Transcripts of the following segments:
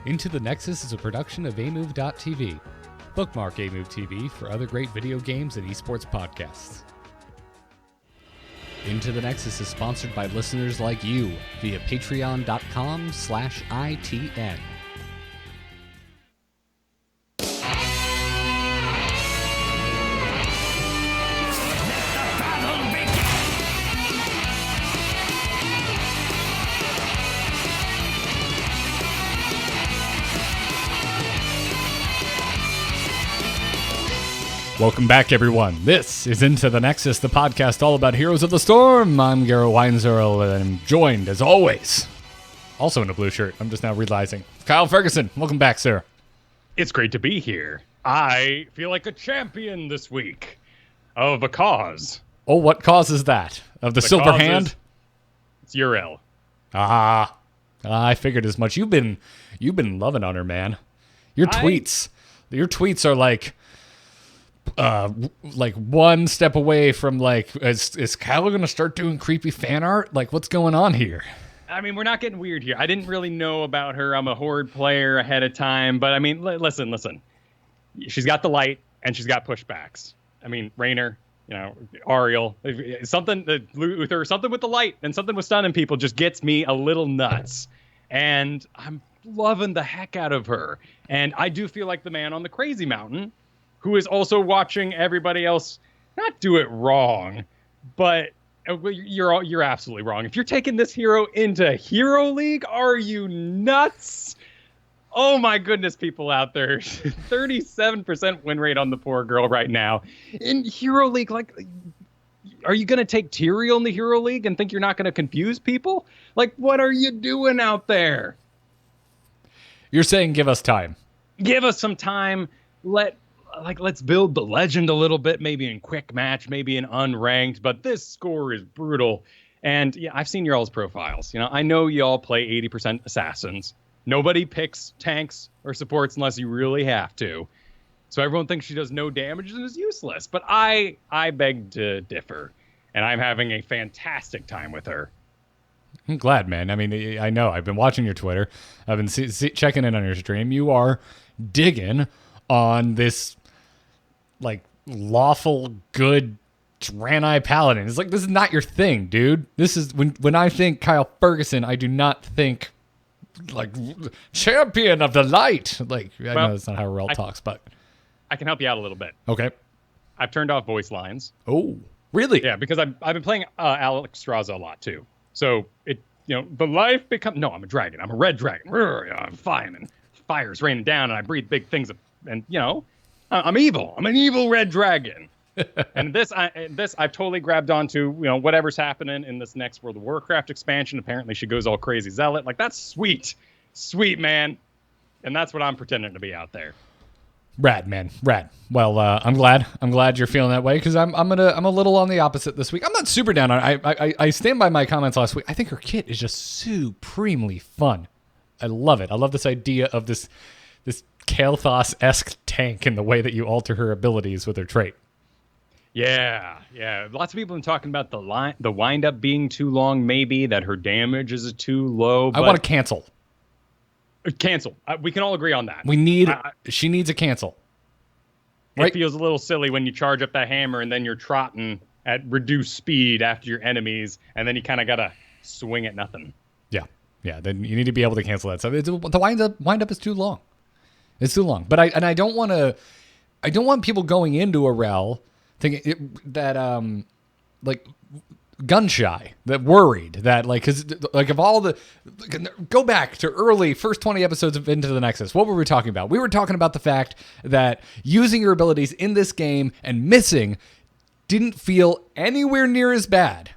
Into the Nexus is a production of amove.tv. Bookmark Amove TV for other great video games and esports podcasts. Into the Nexus is sponsored by listeners like you via patreon.com/ITN. Welcome back, everyone. This is Into the Nexus, the podcast all about Heroes of the Storm. I'm Garrett Weinzierl, and I'm joined, as always, also in a blue shirt. I'm just now realizing. Kyle Fergusson, welcome back, sir. It's great to be here. I feel like a champion this week of a cause. Oh, what cause is that? Of the silver hand? It's Yrel. I figured as much. You've been loving on her, man. Your tweets are like one step away from is Kyle gonna start doing creepy fan art? Like, what's going on here? I mean, we're not getting weird here. I didn't really know about her. I'm a Horde player ahead of time, but I mean, listen. She's got the light and she's got pushbacks. I mean, Raynor, Yrel, something Luther, something with the light and something with stunning people just gets me a little nuts. And I'm loving the heck out of her. And I do feel like the man on the crazy mountain, who is also watching everybody else not do it wrong, but you're absolutely wrong. If you're taking this hero into Hero League, are you nuts? Oh my goodness, people out there. 37% win rate on the poor girl right now. In Hero League, are you going to take Tyrael in the Hero League and think you're not going to confuse people? Like, what are you doing out there? You're saying give us time. Give us some time. Let's build the legend a little bit, maybe in quick match, maybe in unranked, but this score is brutal. And yeah, I've seen y'all's profiles. I know y'all play 80% assassins. Nobody picks tanks or supports unless you really have to. So everyone thinks she does no damage and is useless. But I beg to differ, and I'm having a fantastic time with her. I'm glad, man. I mean, I know. I've been watching your Twitter. I've been checking in on your stream. You are digging on this lawful good Draenei Paladin. It's like, this is not your thing, dude. This is when I think Kyle Fergusson, I do not think champion of the light. I know that's not how Yrel talks, but I can help you out a little bit. Okay. I've turned off voice lines. Oh, really? Yeah, because I've been playing Alex Straza a lot too. So the life becomes, no, I'm a dragon. I'm a red dragon. I'm fine, and fire's raining down, and I breathe big things, and I'm evil. I'm an evil red dragon. And this I've totally grabbed onto, whatever's happening in this next World of Warcraft expansion. Apparently she goes all crazy zealot. That's sweet, man. And that's what I'm pretending to be out there. Rad, man. Rad. Well, I'm glad you're feeling that way, because I'm a little on the opposite this week. I'm not super down on it. I stand by my comments last week. I think her kit is just supremely fun. I love it. I love this idea of this Kael'thas-esque tank in the way that you alter her abilities with her trait. Yeah. Lots of people have been talking about the wind-up being too long, maybe, that her damage is too low. I want to cancel. Cancel. We can all agree on that. She needs a cancel. Right? It feels a little silly when you charge up that hammer and then you're trotting at reduced speed after your enemies, and then you kind of got to swing at nothing. Yeah, then you need to be able to cancel that stuff. The wind-up is too long. It's too long. But I don't want people going into Yrel thinking that gun shy, that worried, that of all the, go back to early first 20 episodes of Into the Nexus. What were we talking about? We were talking about the fact that using your abilities in this game and missing didn't feel anywhere near as bad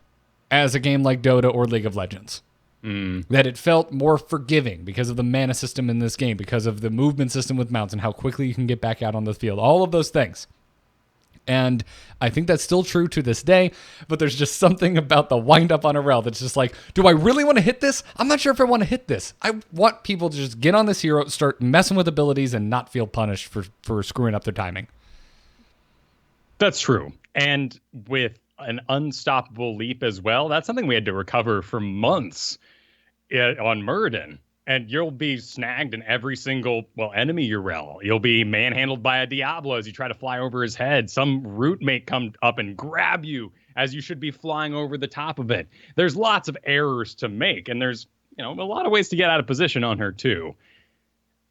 as a game like Dota or League of Legends. That it felt more forgiving because of the mana system in this game, because of the movement system with mounts and how quickly you can get back out on the field. All of those things. And I think that's still true to this day, but there's just something about the wind-up on Yrel that's just like, do I really want to hit this? I'm not sure if I want to hit this. I want people to just get on this hero, start messing with abilities, and not feel punished for screwing up their timing. That's true. And with an unstoppable leap as well, that's something we had to recover for months on Muradin. and you'll be snagged in every single, enemy Yrel. You'll be manhandled by a Diablo as you try to fly over his head. Some root mate come up and grab you as you should be flying over the top of it. There's lots of errors to make, and there's, a lot of ways to get out of position on her too.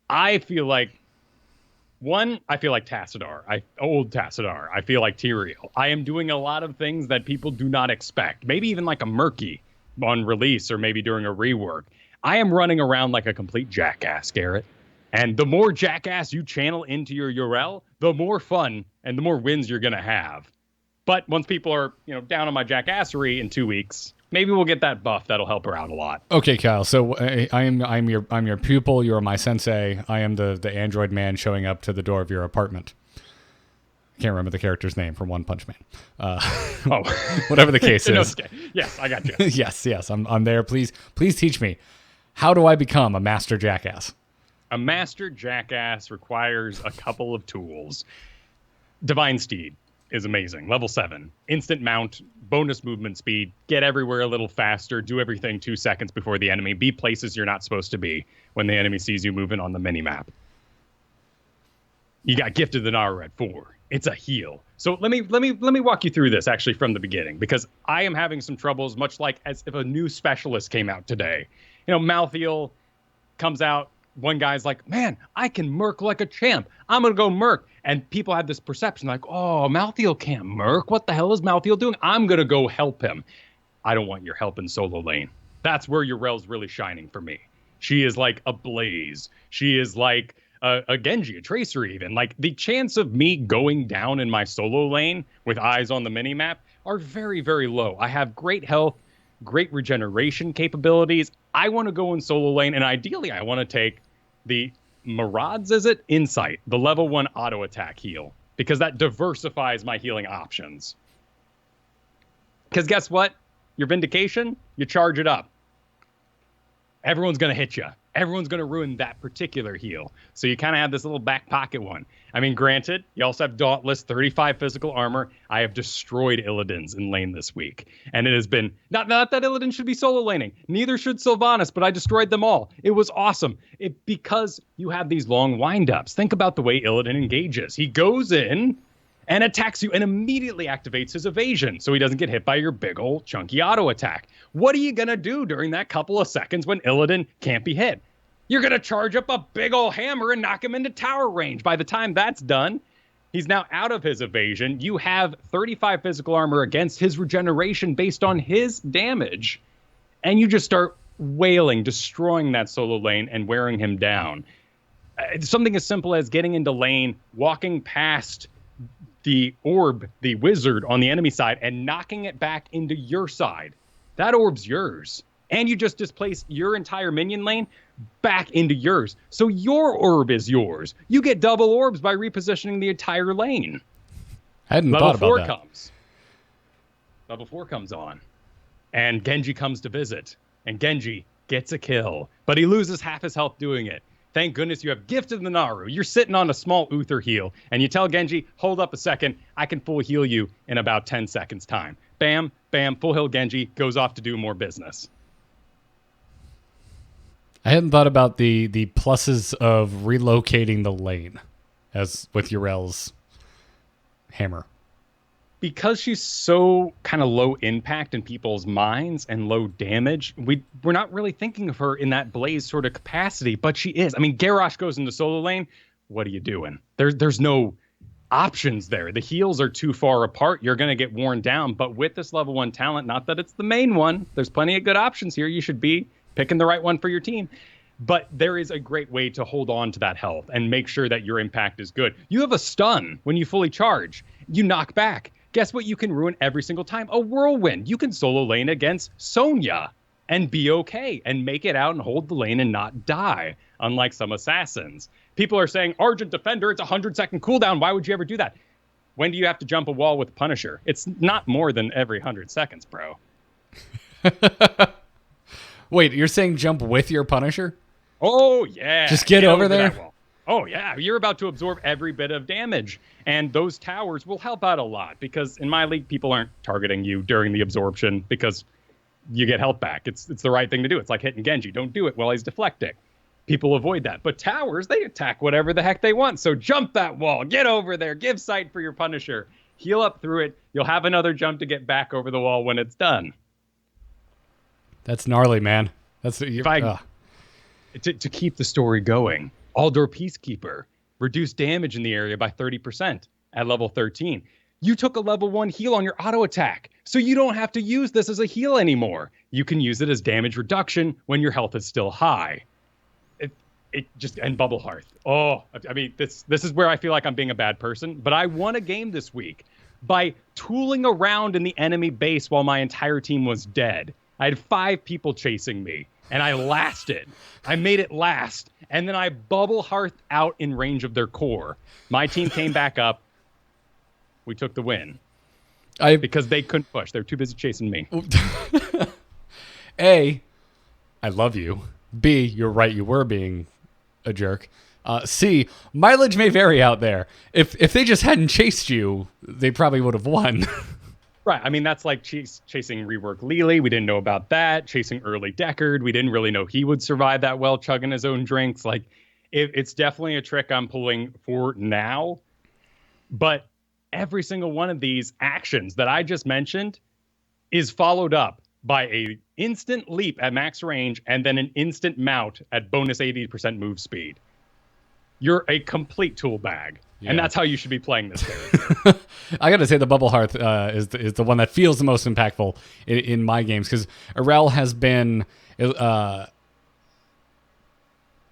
I feel like Tassadar, old Tassadar. I feel like Yrel. I am doing a lot of things that people do not expect. Maybe even like a Murky on release or maybe during a rework. I am running around like a complete jackass, Garrett. And the more jackass you channel into your Yrel, the more fun and the more wins you're going to have. But once people are, down on my jackassery in 2 weeks, maybe we'll get that buff that'll help her out a lot. Okay, Kyle. So I'm your pupil. You're my sensei. I am the android man showing up to the door of your apartment. I can't remember the character's name from One Punch Man. Whatever the case is. Yes, I got you. yes. I'm there. Please teach me. How do I become a master jackass? A master jackass requires a couple of tools. Divine Steed is amazing. Level 7. Instant mount, bonus movement speed, get everywhere a little faster, do everything 2 seconds before the enemy, be places you're not supposed to be when the enemy sees you moving on the minimap. You got Gifted the Naru at 4. It's a heal. So let me walk you through this actually from the beginning, because I am having some troubles, much like as if a new specialist came out today. Malthael comes out. One guy's like, man, I can merc like a champ. I'm going to go merc. And people have this perception like, oh, Malthael can't merc. What the hell is Malthael doing? I'm going to go help him. I don't want your help in solo lane. That's where Yrel's really shining for me. She is like a blaze. She is like a Genji, a Tracer even. Like the chance of me going down in my solo lane with eyes on the minimap are very, very low. I have great health, great regeneration capabilities. I want to go in solo lane, and ideally I want to take the Maraud's, Insight, the level 1 auto attack heal, because that diversifies my healing options. Because guess what? Your Vindication, you charge it up. Everyone's going to hit you. Everyone's going to ruin that particular heal. So you kind of have this little back pocket one. I mean, granted, you also have Dauntless, 35 physical armor. I have destroyed Illidan's in lane this week. And it has been, not that Illidan should be solo laning. Neither should Sylvanas, but I destroyed them all. It was awesome. Because you have these long windups. Think about the way Illidan engages. He goes in and attacks you and immediately activates his evasion so he doesn't get hit by your big old chunky auto attack. What are you going to do during that couple of seconds when Illidan can't be hit? You're going to charge up a big old hammer and knock him into tower range. By the time that's done, he's now out of his evasion. You have 35 physical armor against his regeneration based on his damage. And you just start wailing, destroying that solo lane and wearing him down. Something as simple as getting into lane, walking past the orb, the wizard on the enemy side, and knocking it back into your side. That orb's yours. And you just displace your entire minion lane back into yours. So your orb is yours. You get double orbs by repositioning the entire lane. I hadn't thought about that. Level 4 comes on. And Genji comes to visit. And Genji gets a kill. But he loses half his health doing it. Thank goodness you have Gifted the Naru. You're sitting on a small Uther heal. And you tell Genji, hold up a second. I can full heal you in about 10 seconds time. Bam, bam, full heal Genji goes off to do more business. I hadn't thought about the pluses of relocating the lane as with Yrel's hammer. Because she's so kind of low impact in people's minds and low damage, we're not really thinking of her in that blaze sort of capacity, but she is. I mean, Garrosh goes into solo lane. What are you doing? There's no options there. The heals are too far apart. You're going to get worn down. But with this level 1 talent, not that it's the main one, there's plenty of good options here. You should be picking the right one for your team. But there is a great way to hold on to that health and make sure that your impact is good. You have a stun when you fully charge. You knock back. Guess what you can ruin every single time? A whirlwind. You can solo lane against Sonya and be okay and make it out and hold the lane and not die, unlike some assassins. People are saying, Argent Defender, it's a 100-second cooldown. Why would you ever do that? When do you have to jump a wall with Punisher? It's not more than every 100 seconds, bro. Wait, you're saying jump with your Punisher? Oh, yeah. Just get over there? Oh, yeah. You're about to absorb every bit of damage. And those towers will help out a lot because in my league, people aren't targeting you during the absorption because you get health back. It's the right thing to do. It's like hitting Genji. Don't do it while he's deflecting. people avoid that. But towers, they attack whatever the heck they want. So jump that wall, get over there, give sight for your Punisher, heal up through it. You'll have another jump to get back over the wall when it's done. That's gnarly, man. To keep the story going, Aldor Peacekeeper reduced damage in the area by 30% at level 13. You took a level 1 heal on your auto attack, so you don't have to use this as a heal anymore. You can use it as damage reduction when your health is still high. And Bubble Hearth. Oh, I mean, this is where I feel like I'm being a bad person, but I won a game this week by tooling around in the enemy base while my entire team was dead. I had 5 people chasing me, and I lasted. I made it last, and then I Bubble Hearth out in range of their core. My team came back up. We took the win. Because they couldn't push. They were too busy chasing me. A, I love you. B, you're right. You were being a jerk. C, mileage may vary out there. If they just hadn't chased you, they probably would have won. Right. I mean, that's like chasing Rework Lily. We didn't know about that. Chasing early Deckard. We didn't really know he would survive that well, chugging his own drinks. Like, it's definitely a trick I'm pulling for now. But every single one of these actions that I just mentioned is followed up by a instant leap at max range and then an instant mount at bonus 80% move speed. You're a complete tool bag. Yeah. And that's how you should be playing this character. I got to say the Bubble Hearth is the one that feels the most impactful in my games, because Yrel has been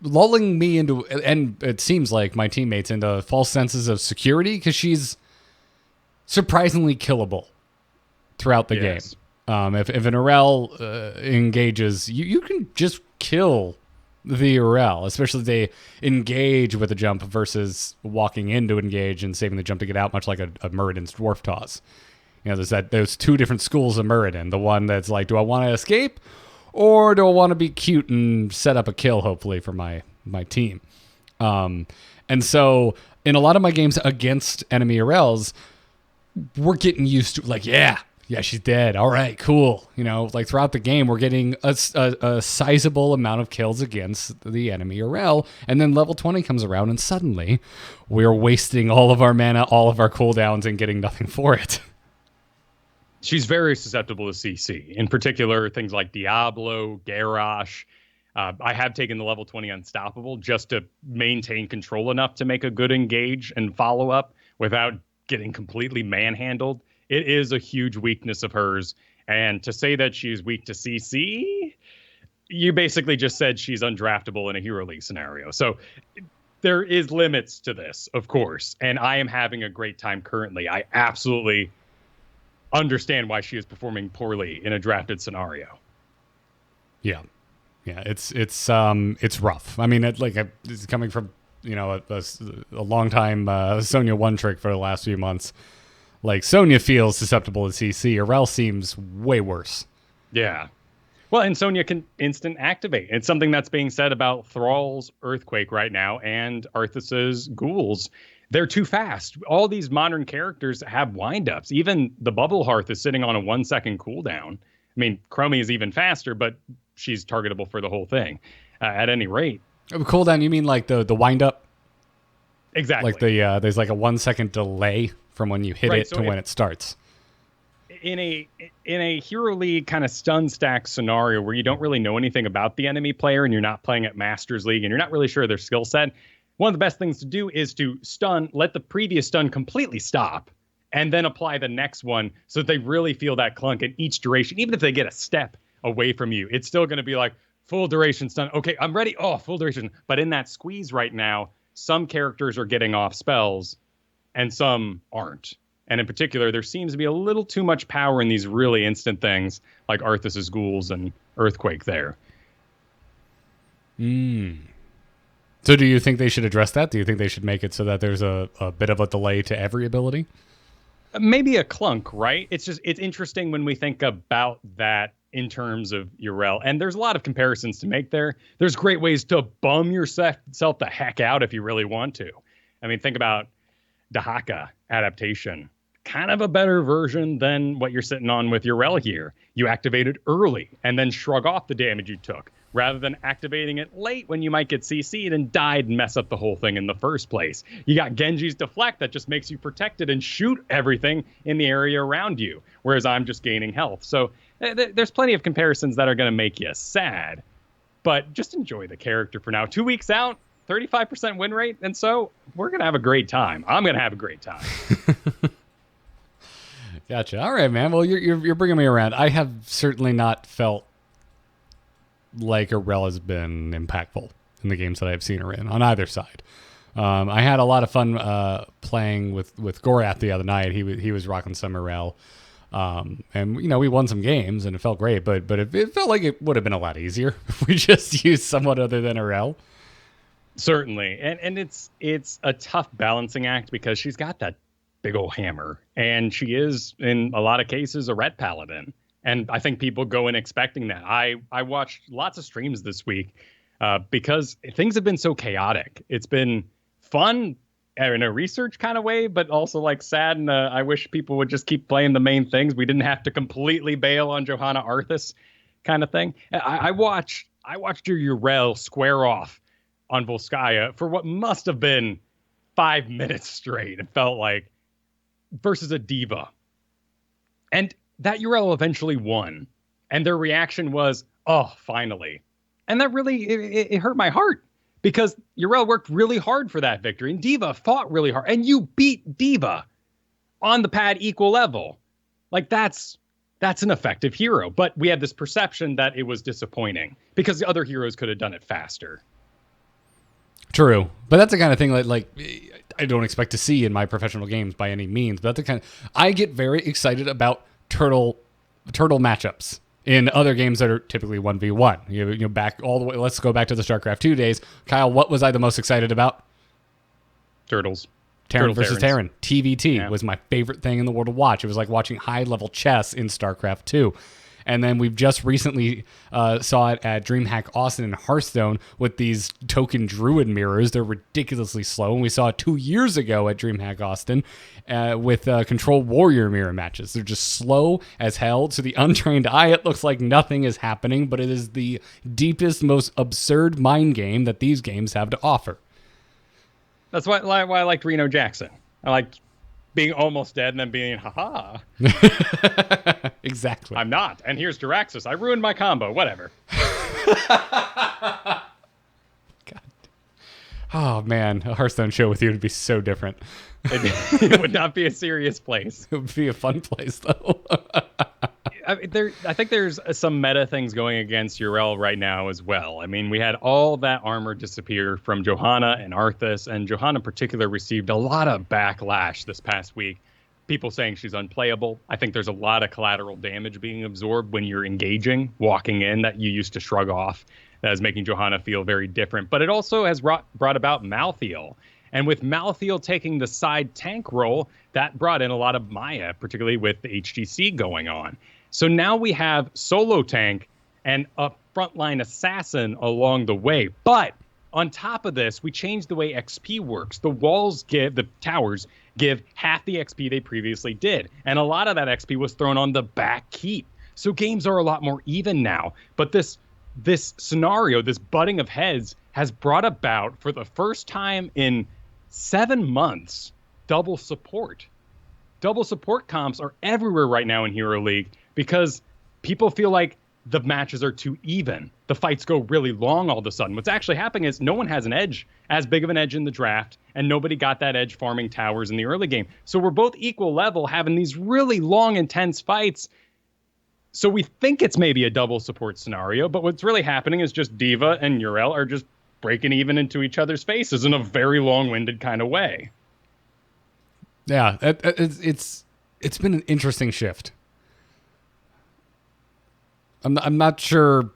lulling me into, and it seems like my teammates, into false senses of security, because she's surprisingly killable throughout the game. If an Yrel engages, you can just kill the Yrel, especially if they engage with a jump versus walking in to engage and saving the jump to get out, much like a Muradin's Dwarf Toss. You know, there's 2 different schools of Muradin. The one that's like, do I want to escape, or do I want to be cute and set up a kill, hopefully, for my team? And so in a lot of my games against enemy Yrels, we're getting used to, like, yeah, she's dead. All right, cool. You know, like throughout the game, we're getting a sizable amount of kills against the enemy Yrel, and then level 20 comes around, and suddenly we're wasting all of our mana, all of our cooldowns, and getting nothing for it. She's very susceptible to CC. In particular, things like Diablo, Garrosh. I have taken the level 20 Unstoppable just to maintain control enough to make a good engage and follow up without getting completely manhandled. It is a huge weakness of hers. And to say that she's weak to CC, you basically just said she's undraftable in a Hero League scenario. So there is limits to this, of course. And I am having a great time currently. I absolutely understand why she is performing poorly in a drafted scenario. Yeah. It's rough. I mean, it's coming from, you know, a long time Sonya one trick for the last few months. Like, Sonya feels susceptible to CC. Yrel seems way worse. Yeah. Well, and Sonya can instant activate. It's something that's being said about Thrall's Earthquake right now and Arthas's Ghouls. They're too fast. All these modern characters have windups. Even the Bubble Hearth is sitting on a 1-second cooldown. I mean, Chromie is even faster, but she's targetable for the whole thing. At any rate. Cooldown, you mean like the windup? Exactly. Like there's like a 1-second delay from when you hit it to when it starts. In a Hero League kind of stun stack scenario where you don't really know anything about the enemy player and you're not playing at Masters League and you're not really sure of their skill set, one of the best things to do is to stun, let the previous stun completely stop, and then apply the next one so that they really feel that clunk in each duration. Even if they get a step away from you, it's still going to be like full duration stun. Okay, I'm ready. Oh, full duration. But in that squeeze right now, some characters are getting off spells and some aren't. And in particular, there seems to be a little too much power in these really instant things like Arthas's Ghouls and Earthquake there. So do you think they should address that? Do you think they should make it so that there's a bit of a delay to every ability? Maybe a clunk, right? It's interesting when we think about that in terms of Yrel. And there's a lot of comparisons to make there. There's great ways to bum yourself the heck out if you really want to. I mean, think about Dahaka adaptation. Kind of a better version than what you're sitting on with Yrel here. You activate it early and then shrug off the damage you took. rather than activating it late when you might get CC'd and died and mess up the whole thing in the first place. You got Genji's Deflect that just makes you protected and shoot everything in the area around you, whereas I'm just gaining health. So there's plenty of comparisons that are going to make you sad, but just enjoy the character for now. 2 weeks out, 35% win rate, and so we're going to have a great time. I'm going to have a great time. Gotcha. All right, man. Well, you're bringing me around. I have certainly not felt like Yrel has been impactful in the games that I've seen her in on either side. I had a lot of fun playing with Garrett the other night. He was rocking some Yrel. And we won some games and it felt great, but it felt like it would have been a lot easier if we just used someone other than Yrel. Certainly. And it's a tough balancing act because she's got that big old hammer, and she is in a lot of cases a red paladin. And I think people go in expecting that. I watched lots of streams this week because things have been so chaotic. It's been fun in a research kind of way, but also like sad. And I wish people would just keep playing the main things. We didn't have to completely bail on Johanna Arthas kind of thing. I watched your Yrel square off on Volskaya for what must have been 5 minutes straight. It felt like, versus a diva. And that Yrel eventually won. And their reaction was, oh, finally. And that really, it hurt my heart. Because Yrel worked really hard for that victory. And Diva fought really hard. And you beat Diva on the pad equal level. Like, that's an effective hero. But we had this perception that it was disappointing. Because the other heroes could have done it faster. True. But that's the kind of thing like I don't expect to see in my professional games by any means. But that's the kind I get very excited about turtle matchups in other games that are typically 1v1. You back all the way. Let's go back to the StarCraft 2 days. Kyle, what was I the most excited about? Turtles. Terran versus Terran. TVT was my favorite thing in the world to watch. It was like watching high-level chess in StarCraft 2. And then we've just recently saw it at DreamHack Austin and Hearthstone with these token druid mirrors. They're ridiculously slow. And we saw it 2 years ago at DreamHack Austin with Control Warrior mirror matches. They're just slow as hell. To the untrained eye, it looks like nothing is happening, but it is the deepest, most absurd mind game that these games have to offer. That's why I liked Reno Jackson. I liked being almost dead and then being, haha. Exactly. I'm not. And here's Jiraxis. I ruined my combo. Whatever. God. Oh, man. A Hearthstone show with you would be so different. It would not be a serious place. It would be a fun place, though. I think there's some meta things going against Yrel right now as well. I mean, we had all that armor disappear from Johanna and Arthas, and Johanna in particular received a lot of backlash this past week. People saying she's unplayable. I think there's a lot of collateral damage being absorbed when you're engaging, walking in, that you used to shrug off. That is making Johanna feel very different. But it also has brought about Malthael. And with Malthael taking the side tank role, that brought in a lot of Maya, particularly with the HGC going on. So now we have solo tank and a frontline assassin along the way. But on top of this, we changed the way XP works. The towers give half the XP they previously did. And a lot of that XP was thrown on the back keep. So games are a lot more even now. But this scenario, this butting of heads, has brought about, for the first time in 7 months, double support. Double support comps are everywhere right now in Hero League, because people feel like the matches are too even. The fights go really long all of a sudden. What's actually happening is no one has an edge, as big of an edge in the draft, and nobody got that edge farming towers in the early game. So we're both equal level, having these really long, intense fights. So we think it's maybe a double support scenario, but what's really happening is just Diva and Yrel are just breaking even into each other's faces in a very long-winded kind of way. Yeah, it's been an interesting shift. I'm not sure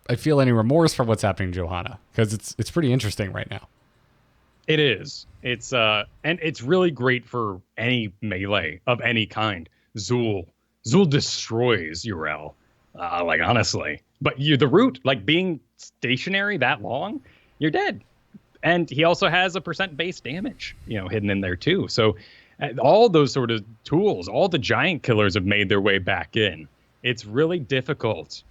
I feel any remorse for what's happening to Johanna, because it's pretty interesting right now. It is. It's and it's really great for any melee of any kind. Zul destroys Yrel, like, honestly. But the root, like, being stationary that long, you're dead. And he also has a % base damage, hidden in there too. So all those sort of tools, all the giant killers have made their way back in. It's really difficult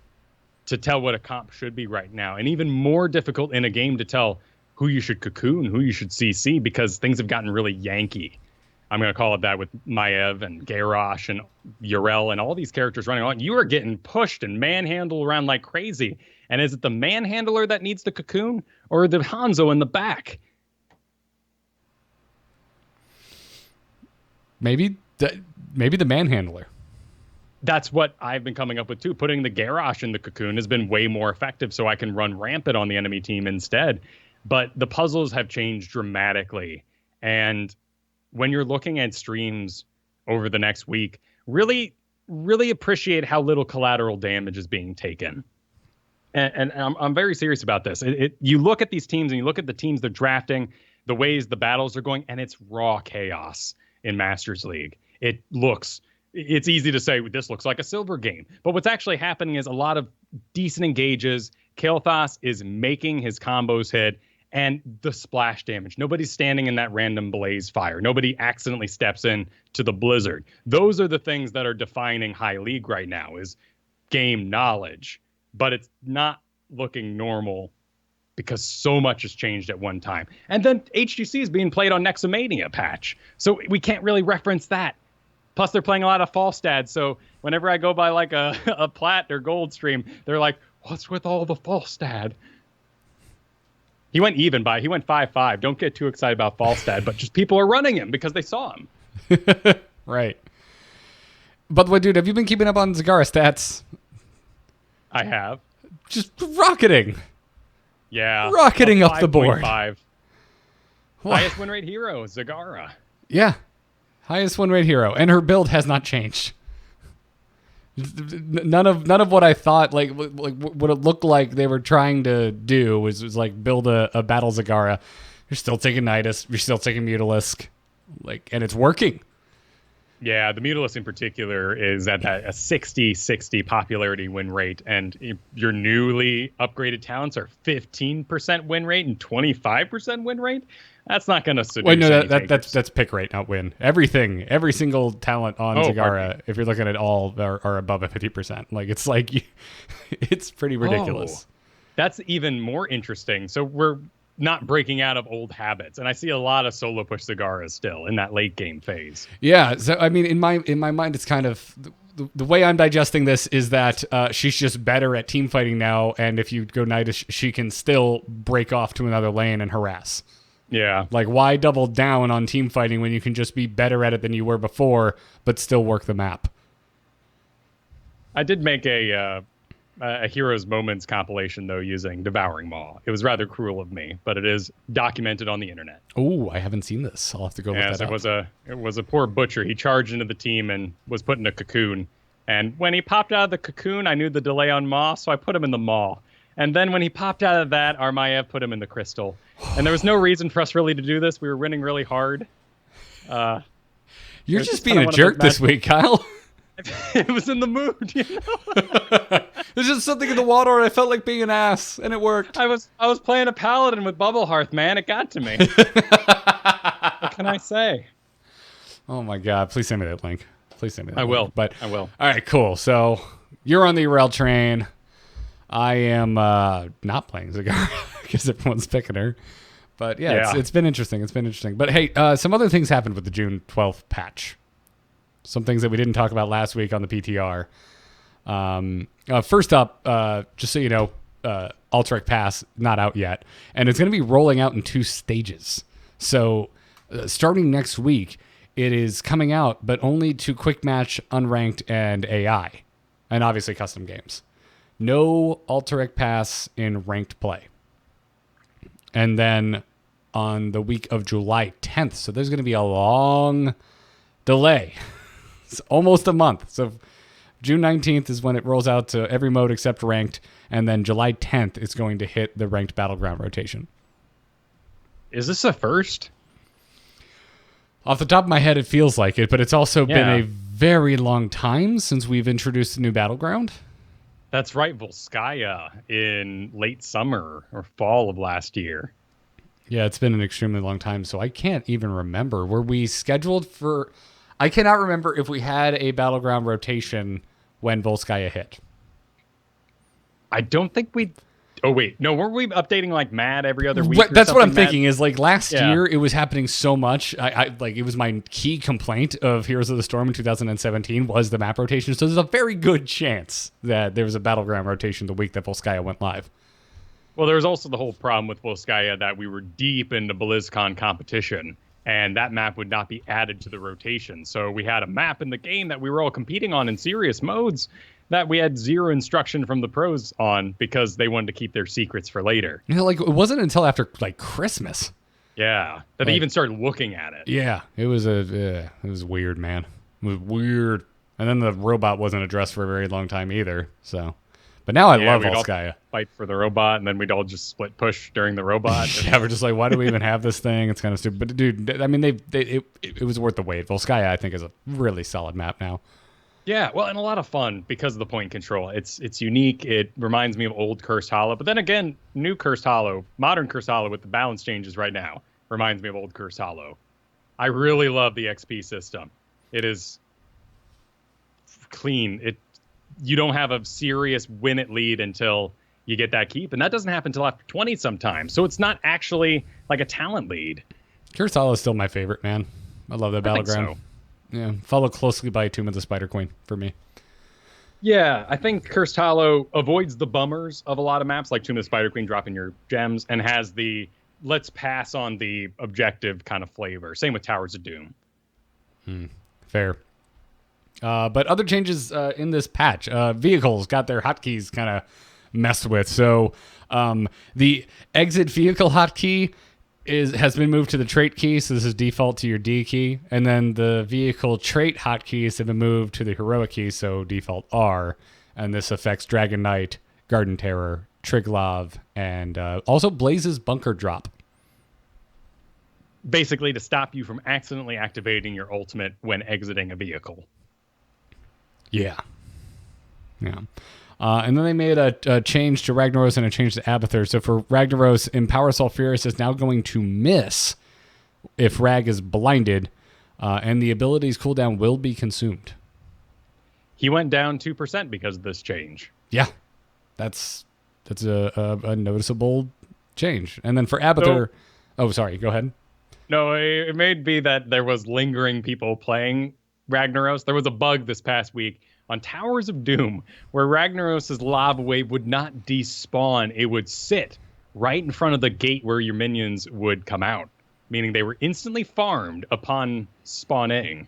to tell what a comp should be right now, and even more difficult in a game to tell who you should cocoon, who you should CC, because things have gotten really Yankee. I'm going to call it that with Maev and Garrosh and Yrel and all these characters running on. You are getting pushed and manhandled around like crazy. And is it the manhandler that needs the cocoon or the Hanzo in the back? Maybe the manhandler. That's what I've been coming up with too. Putting the Garrosh in the cocoon has been way more effective, so I can run rampant on the enemy team instead. But the puzzles have changed dramatically. And when you're looking at streams over the next week, really, really appreciate how little collateral damage is being taken. And I'm very serious about this. You look at these teams and you look at the teams they're drafting, the ways the battles are going, and it's raw chaos in Masters League. It's easy to say this looks like a silver game, but what's actually happening is a lot of decent engages. Kael'thas is making his combos hit, and the splash damage. Nobody's standing in that random blaze fire. Nobody accidentally steps in to the blizzard. Those are the things that are defining high league right now, is game knowledge, but it's not looking normal because so much has changed at one time. And then HGC is being played on Nexomania patch, so we can't really reference that. Plus, they're playing a lot of Falstad, so whenever I go by like a plat or gold stream, they're like, what's with all the Falstad? He went 5-5. Don't get too excited about Falstad, but just people are running him because they saw him. Right. By the way, dude, have you been keeping up on Zagara stats? I have. Just rocketing. Yeah. Rocketing up the board. 5. Highest win rate hero, Zagara. Yeah. Highest win rate hero. And her build has not changed. None of what I thought like what it looked like they were trying to do was like build a battle Zagara. You're still taking Nidus, you're still taking Mutalisk, and it's working. Yeah, the Mutalisk in particular is at a 60-60 popularity win rate, and your newly upgraded talents are 15% win rate and 25% win rate. That's not going to seduce. Wait, no, that's pick rate, not win. Every single talent on Zagara, if you're looking at all, are above a 50%. It's pretty ridiculous. That's even more interesting. So we're not breaking out of old habits, and I see a lot of solo push Zagaras still in that late game phase. Yeah, so I mean, in my mind, it's kind of the way I'm digesting this is that she's just better at team fighting now, and if you go Nidus, she can still break off to another lane and harass. Yeah. Like, why double down on team fighting when you can just be better at it than you were before, but still work the map? I did make a Heroes Moments compilation, though, using Devouring Maw. It was rather cruel of me, but it is documented on the internet. Oh, I haven't seen this. I'll have to go look that up. It was a poor butcher. He charged into the team and was put in a cocoon. And when he popped out of the cocoon, I knew the delay on Maw, so I put him in the Maw. And then when he popped out of that, Armayev put him in the crystal. And there was no reason for us really to do this. We were winning really hard. You're just being a jerk this week, Kyle. It was in the mood, you know? There's just something in the water and I felt like being an ass, and it worked. I was playing a paladin with Bubble Hearth, man. It got to me. What can I say? Oh my god, please send me that link. Please send me that link. I will. All right, cool. So you're on the Yrel train. I am not playing Zagara because everyone's picking her. But yeah. It's been interesting. But hey, some other things happened with the June 12th patch. Some things that we didn't talk about last week on the PTR. First up, just so you know, Alterac Pass, not out yet. And it's going to be rolling out in 2 stages. So starting next week, it is coming out, but only to Quick Match, Unranked, and AI. And obviously custom games. No Alterac Pass in ranked play. And then on the week of July 10th, so there's going to be a long delay. It's almost a month. So June 19th is when it rolls out to every mode except ranked, and then July 10th is going to hit the ranked battleground rotation. Is this a first? Off the top of my head, it feels like it, but it's also been a very long time since we've introduced a new battleground. That's right, Volskaya in late summer or fall of last year. Yeah, it's been an extremely long time, so I can't even remember. Were we scheduled for... I cannot remember if we had a battleground rotation when Volskaya hit. I don't think we. Oh wait, no, weren't we updating like mad every other week? That's what I'm mad? thinking. Is like last year, it was happening so much. I like it was my key complaint of Heroes of the Storm in 2017 was the map rotation. So there's a very good chance that there was a battleground rotation the week that Volskaya went live. Well, there was also the whole problem with Volskaya that we were deep into BlizzCon competition, and that map would not be added to the rotation. So we had a map in the game that we were all competing on in serious modes that we had zero instruction from the pros on because they wanted to keep their secrets for later. You know, like it wasn't until after like Christmas. Yeah, that they even started looking at it. Yeah, it was weird, man. It was weird. And then the robot wasn't addressed for a very long time either. So, but now I love Volskaya. Fight for the robot, and then we'd all just split push during the robot. Yeah, we're just like, why do we even have this thing? It's kind of stupid. But dude, I mean, it was worth the wait. Volskaya, I think, is a really solid map now. Yeah, well, and a lot of fun because of the point control. It's unique. It reminds me of old Cursed Hollow, but then again, new Cursed Hollow, modern Cursed Hollow with the balance changes right now reminds me of old Cursed Hollow. I really love the XP system. It is clean. You don't have a serious win it lead until you get that keep, and that doesn't happen until after 20 sometimes. So it's not actually like a talent lead. Cursed Hollow is still my favorite, man. I love that battleground. So. Yeah, followed closely by Tomb of the Spider Queen for me. Yeah, I think Cursed Hollow avoids the bummers of a lot of maps, like Tomb of the Spider Queen dropping your gems, and has the let's pass on the objective kind of flavor. Same with Towers of Doom. Fair. But other changes in this patch. Vehicles got their hotkeys kind of messed with. So the exit vehicle hotkey has been moved to the trait key, so this is default to your D key, and then the vehicle trait hotkeys have been moved to the heroic key, so default R, and this affects Dragon Knight, Garden Terror, Triglav, and also Blaze's Bunker Drop. Basically to stop you from accidentally activating your ultimate when exiting a vehicle. Yeah. And then they made a change to Ragnaros and a change to Abathur. So for Ragnaros, Empower Sulfuris is now going to miss if Rag is blinded, and the ability's cooldown will be consumed. He went down 2% because of this change. Yeah, that's a noticeable change. And then for Abathur, sorry, go ahead. No, it may be that there was lingering people playing Ragnaros. There was a bug this past week on Towers of Doom where Ragnaros' lava wave would not despawn. It would sit right in front of the gate where your minions would come out, meaning they were instantly farmed upon spawning.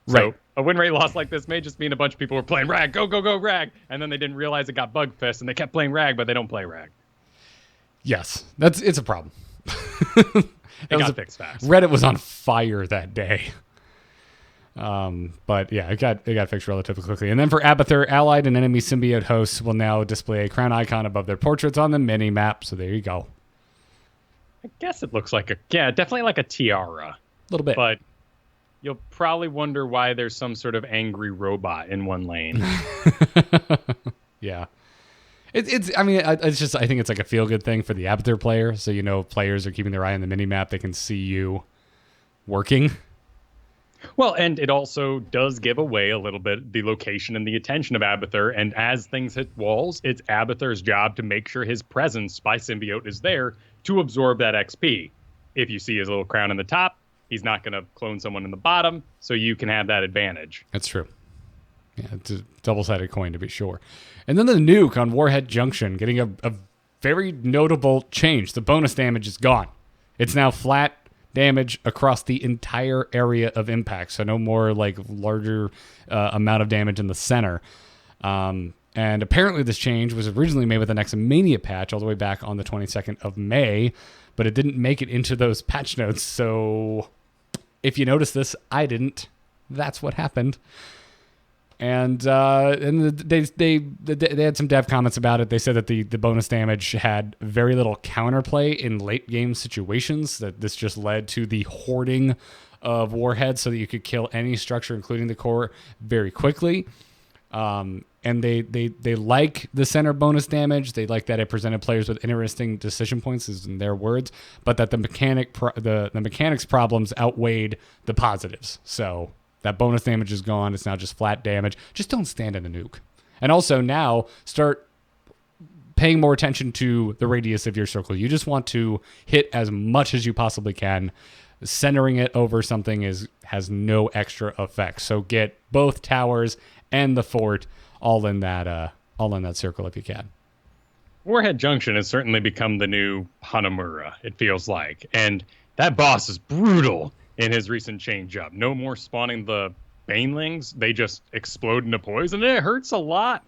Right. So a win rate loss like this may just mean a bunch of people were playing Rag, go, go, go, Rag, and then they didn't realize it got bug fist, and they kept playing Rag, but they don't play Rag. Yes, it's a problem. It got fixed fast. Reddit was on fire that day. But yeah, it got fixed relatively quickly. And then for Abathur, allied and enemy symbiote hosts will now display a crown icon above their portraits on the mini map. So there you go. I guess it looks like definitely like a tiara. A little bit. But you'll probably wonder why there's some sort of angry robot in one lane. Yeah. I think it's like a feel-good thing for the Abathur player. So, players are keeping their eye on the mini-map. They can see you working. Well, and it also does give away a little bit the location and the attention of Abathur. And as things hit walls, it's Abathur's job to make sure his presence by symbiote is there to absorb that XP. If you see his little crown in the top, he's not going to clone someone in the bottom, so you can have that advantage. That's true. Yeah, it's a double-sided coin to be sure. And then the nuke on Warhead Junction getting a very notable change. The bonus damage is gone. It's now flat damage across the entire area of impact, so no more like larger amount of damage in the center. And apparently this change was originally made with the Nexus Mania patch all the way back on the 22nd of May, but it didn't make it into those patch notes. So if you notice this, I didn't. That's what happened. And they had some dev comments about it. They said that the bonus damage had very little counterplay in late game situations, that this just led to the hoarding of warheads so that you could kill any structure, including the core, very quickly. And they like the center bonus damage. They like that it presented players with interesting decision points, is in their words, but that the mechanics problems outweighed the positives. So that bonus damage is gone. It's now just flat damage. Just don't stand in a nuke. And also now start paying more attention to the radius of your circle. You just want to hit as much as you possibly can. Centering it over something has no extra effect. So get both towers and the fort all in that circle if you can. Warhead Junction has certainly become the new Hanamura, it feels like. And that boss is brutal in his recent change up. No more spawning the banelings. They just explode into poison. It hurts a lot.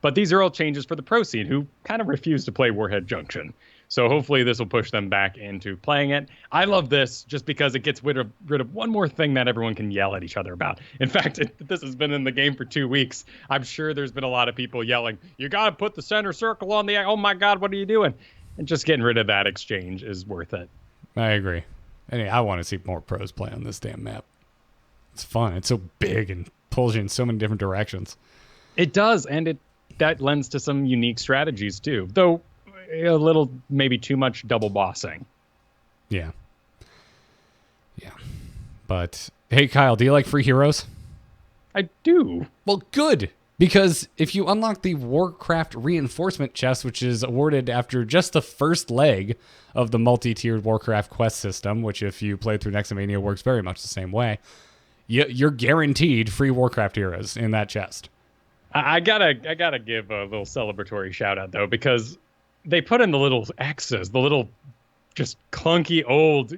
But these are all changes for the pro scene who kind of refuse to play Warhead Junction. So hopefully this will push them back into playing it. I love this just because it gets rid of one more thing that everyone can yell at each other about. In fact, this has been in the game for 2 weeks. I'm sure there's been a lot of people yelling, you got to put the center circle on the... Oh my God, what are you doing? And just getting rid of that exchange is worth it. I agree. Anyway, I want to see more pros play on this damn map. It's fun. It's so big and pulls you in so many different directions. It does, and that lends to some unique strategies too. Though a little, maybe too much double bossing. Yeah. But, hey, Kyle, do you like free heroes? I do. Well, good. Because if you unlock the Warcraft reinforcement chest, which is awarded after just the first leg of the multi-tiered Warcraft quest system, which if you play through Nexomania works very much the same way, you're guaranteed free Warcraft heroes in that chest. I gotta give a little celebratory shout out though, because they put in the little X's, the little just clunky old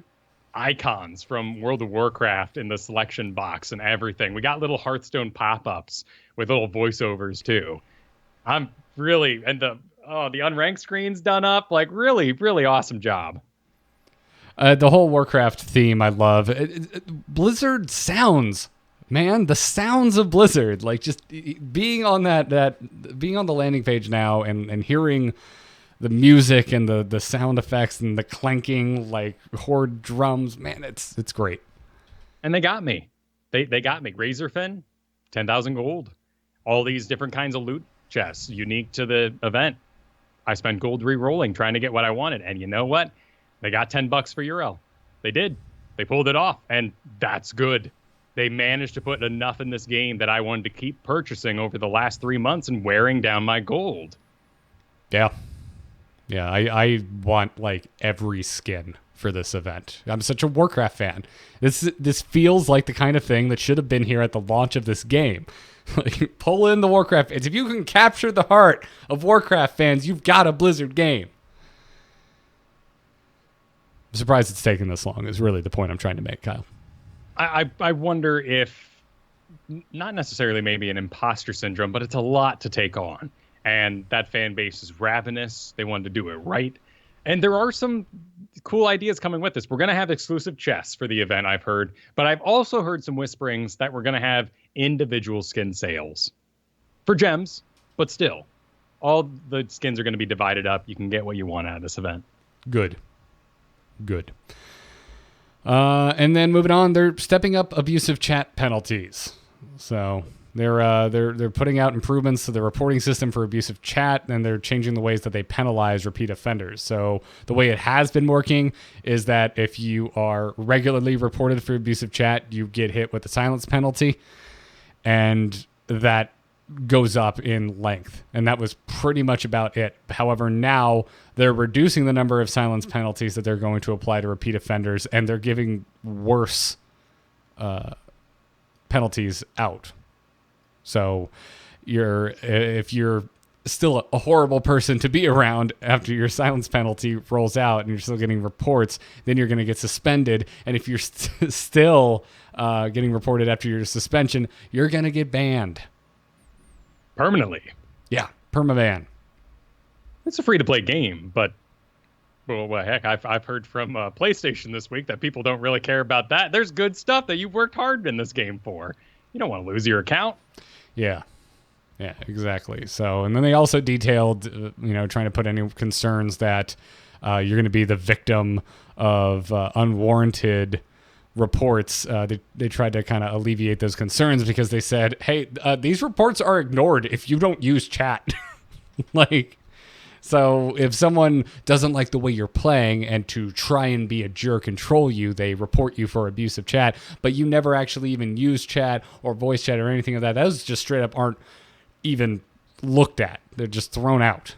icons from World of Warcraft in the selection box and everything. We got little Hearthstone pop-ups with little voiceovers too. I'm really, and the unranked screen's done up, like really, really awesome job. The whole Warcraft theme I love. Blizzard sounds, man, the sounds of Blizzard, like just being on being on the landing page now and hearing the music and the sound effects and the clanking like horde drums, man, it's great. And they got me. They got me. Razorfin, 10,000 gold. All these different kinds of loot chests unique to the event. I spent gold re-rolling trying to get what I wanted. And you know what? They got $10 for Yrel. They did. They pulled it off. And that's good. They managed to put enough in this game that I wanted to keep purchasing over the last 3 months and wearing down my gold. Yeah. Yeah, I want like every skin for this event. I'm such a Warcraft fan. This feels like the kind of thing that should have been here at the launch of this game. Like, pull in the Warcraft fans. If you can capture the heart of Warcraft fans, you've got a Blizzard game. I'm surprised it's taken this long is really the point I'm trying to make, Kyle. I wonder if, not necessarily maybe an imposter syndrome, but it's a lot to take on. And that fan base is ravenous. They wanted to do it right. And there are some cool ideas coming with this. We're going to have exclusive chests for the event, I've heard. But I've also heard some whisperings that we're going to have individual skin sales for gems. But still, all the skins are going to be divided up. You can get what you want out of this event. Good. And then moving on, they're stepping up abusive chat penalties. So they're putting out improvements to the reporting system for abusive chat, and they're changing the ways that they penalize repeat offenders. So the way it has been working is that if you are regularly reported for abusive chat, you get hit with a silence penalty, and that goes up in length. And that was pretty much about it. However, now they're reducing the number of silence penalties that they're going to apply to repeat offenders, and they're giving worse penalties out. So if you're still a horrible person to be around after your silence penalty rolls out and you're still getting reports, then you're going to get suspended. And if you're still getting reported after your suspension, you're going to get banned. Permanently. Yeah, permaban. It's a free-to-play game, but well, heck, I've heard from PlayStation this week that people don't really care about that. There's good stuff that you've worked hard in this game for. You don't want to lose your account. Yeah, exactly. So, and then they also detailed, trying to put any concerns that you're going to be the victim of unwarranted reports. They tried to kind of alleviate those concerns because they said, hey, these reports are ignored if you don't use chat. So if someone doesn't like the way you're playing and to try and be a jerk and troll you, they report you for abusive chat, but you never actually even use chat or voice chat or anything of that. Those just straight up aren't even looked at. They're just thrown out.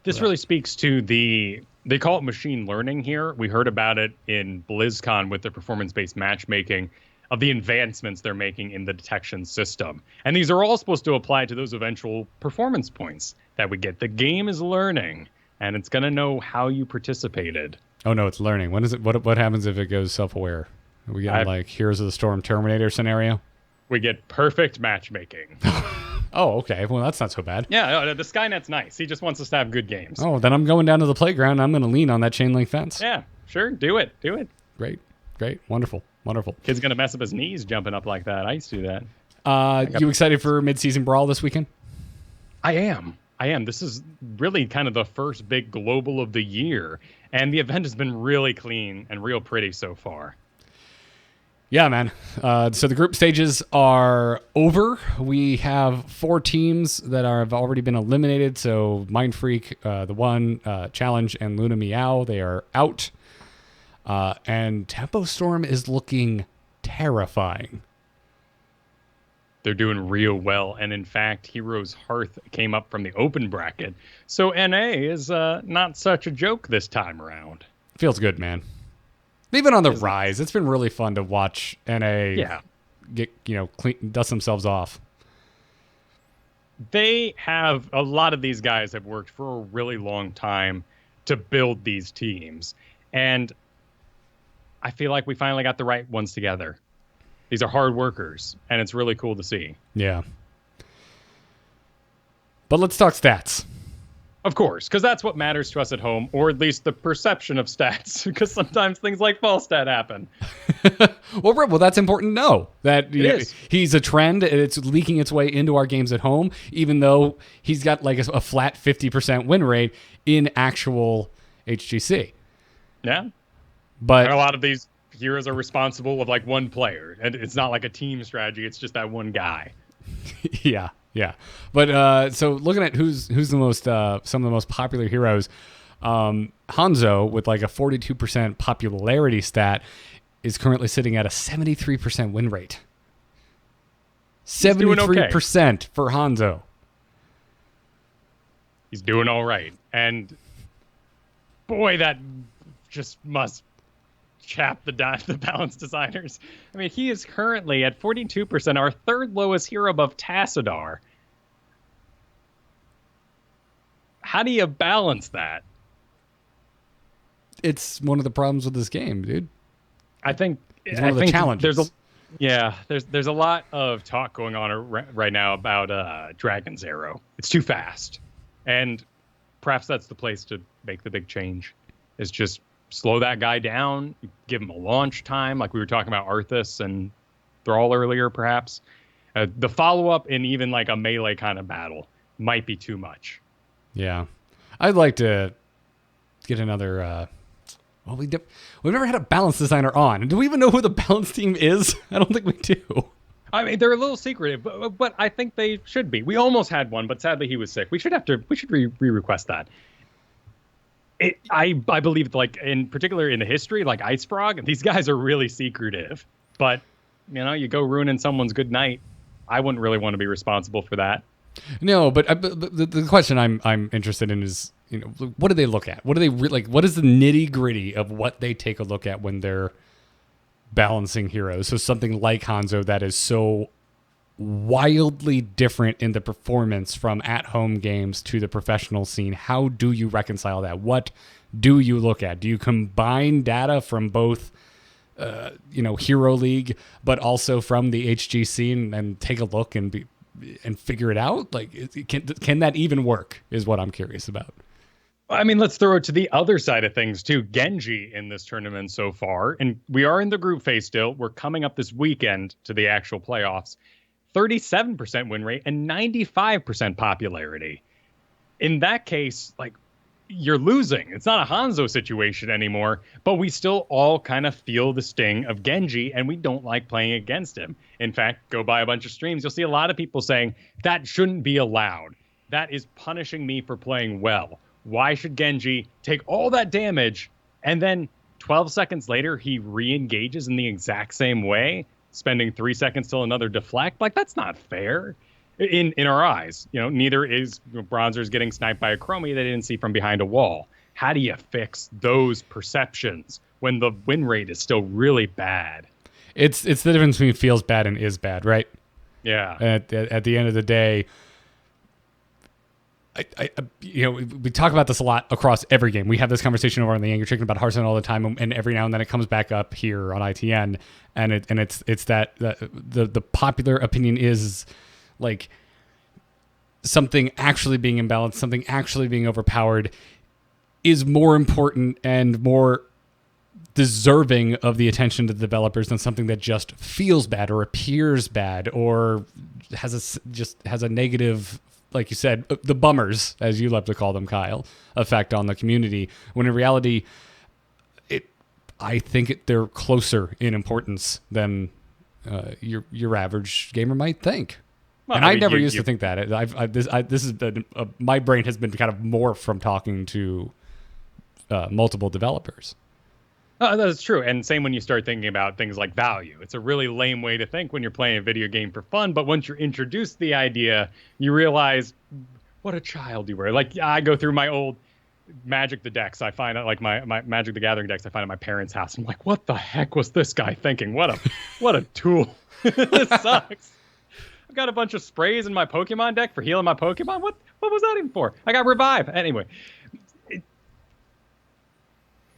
This really speaks to they call it machine learning here. We heard about it in BlizzCon with the performance-based matchmaking of the advancements they're making in the detection system. And these are all supposed to apply to those eventual performance points that we get. The game is learning, and it's going to know how you participated. Oh, no, it's learning. When is it? What happens if it goes self-aware? Are we getting like Heroes of the Storm Terminator scenario? We get perfect matchmaking. Oh, okay. Well, that's not so bad. Yeah, no, the Skynet's nice. He just wants us to have good games. Oh, then I'm going down to the playground. And I'm going to lean on that chain link fence. Yeah, sure. Do it. Great. Wonderful. Kid's going to mess up his knees jumping up like that. I used to do that. You excited for mid-season brawl this weekend? I am. This is really kind of the first big global of the year. And the event has been really clean and real pretty so far. Yeah, man. So the group stages are over. We have 4 teams that have already been eliminated. So Mind Freak, the One, Challenge, and Luna Meow, they are out. And Tempo Storm is looking terrifying. They're doing real well. And in fact, Heroes Hearth came up from the open bracket. So NA is not such a joke this time around. Feels good, man. Even on the rise, it's been really fun to watch NA get, dust themselves off. They have, a lot of these guys have worked for a really long time to build these teams. And I feel like we finally got the right ones together. These are hard workers, and it's really cool to see. Yeah. But let's talk stats. Of course, because that's what matters to us at home, or at least the perception of stats, because sometimes things like false stat happen. Well, that's important to know. That he's a trend, and it's leaking its way into our games at home, even though he's got like a flat 50% win rate in actual HGC. Yeah. But and a lot of these heroes are responsible with like one player, and it's not like a team strategy, it's just that one guy. Yeah. But so looking at who's the most some of the most popular heroes, Hanzo with like a 42% popularity stat is currently sitting at a 73% win rate. 73% for Hanzo. He's doing all right. And boy, that just must chap the balance designers. I mean, he is currently at 42%, our third lowest hero above Tassadar. How do you balance that? It's one of the problems with this game, dude. I think it's one of the challenges. There's a lot of talk going on right now about Dragon's Arrow. It's too fast, and perhaps that's the place to make the big change. Is just slow that guy down, give him a launch time, like we were talking about Arthas and Thrall earlier, perhaps. The follow-up in even like a melee kind of battle might be too much. Yeah. I'd like to get another... we've never had a balance designer on. Do we even know who the balance team is? I don't think we do. I mean, they're a little secretive, but I think they should be. We almost had one, but sadly he was sick. We should re-request that. I believe, like, in particular in the history, like Ice Frog, these guys are really secretive. But, you go ruining someone's good night. I wouldn't really want to be responsible for that. No, but the question I'm interested in is, what do they look at? What do they what is the nitty gritty of what they take a look at when they're balancing heroes? So something like Hanzo that is so wildly different in the performance from at-home games to the professional scene. How do you reconcile that? What do you look at? Do you combine data from both, Hero League, but also from the HGC and take a look and figure it out? Like, can that even work is what I'm curious about. I mean, let's throw it to the other side of things, too. Genji in this tournament so far, and we are in the group phase still. We're coming up this weekend to the actual playoffs. 37% win rate and 95% popularity. In that case, like, you're losing. It's not a Hanzo situation anymore, but we still all kind of feel the sting of Genji, and we don't like playing against him. In fact, go by a bunch of streams, you'll see a lot of people saying, that shouldn't be allowed. That is punishing me for playing well. Why should Genji take all that damage, and then 12 seconds later, he re-engages in the exact same way, spending 3 seconds till another deflect? Like, that's not fair. in our eyes. Neither is Bronzer's getting sniped by a chromie they didn't see from behind a wall. How do you fix those perceptions when the win rate is still really bad? It's the difference between feels bad and is bad, right? Yeah. At the end of the day, we talk about this a lot across every game. We have this conversation over on the Angry Chicken about Hearthstone all the time, and every now and then it comes back up here on ITN, and it's that the popular opinion is like something actually being imbalanced, something actually being overpowered is more important and more deserving of the attention to the developers than something that just feels bad or appears bad or has a negative, like you said, the bummers, as you love to call them, Kyle, effect on the community, when in reality, I think they're closer in importance than your average gamer might think. Well, and I never used to think that. This has been my brain has been kind of morphed from talking to multiple developers. That's true. And same when you start thinking about things like value. It's a really lame way to think when you're playing a video game for fun. But once you're introduced to the idea, you realize what a child you were. Like, I go through my old Magic the decks. I find out, like, my Magic the Gathering decks I find at my parents' house. I'm like, what the heck was this guy thinking? What a tool. This sucks. I've got a bunch of sprays in my Pokemon deck for healing my Pokemon. What was that even for? I got Revive. Anyway.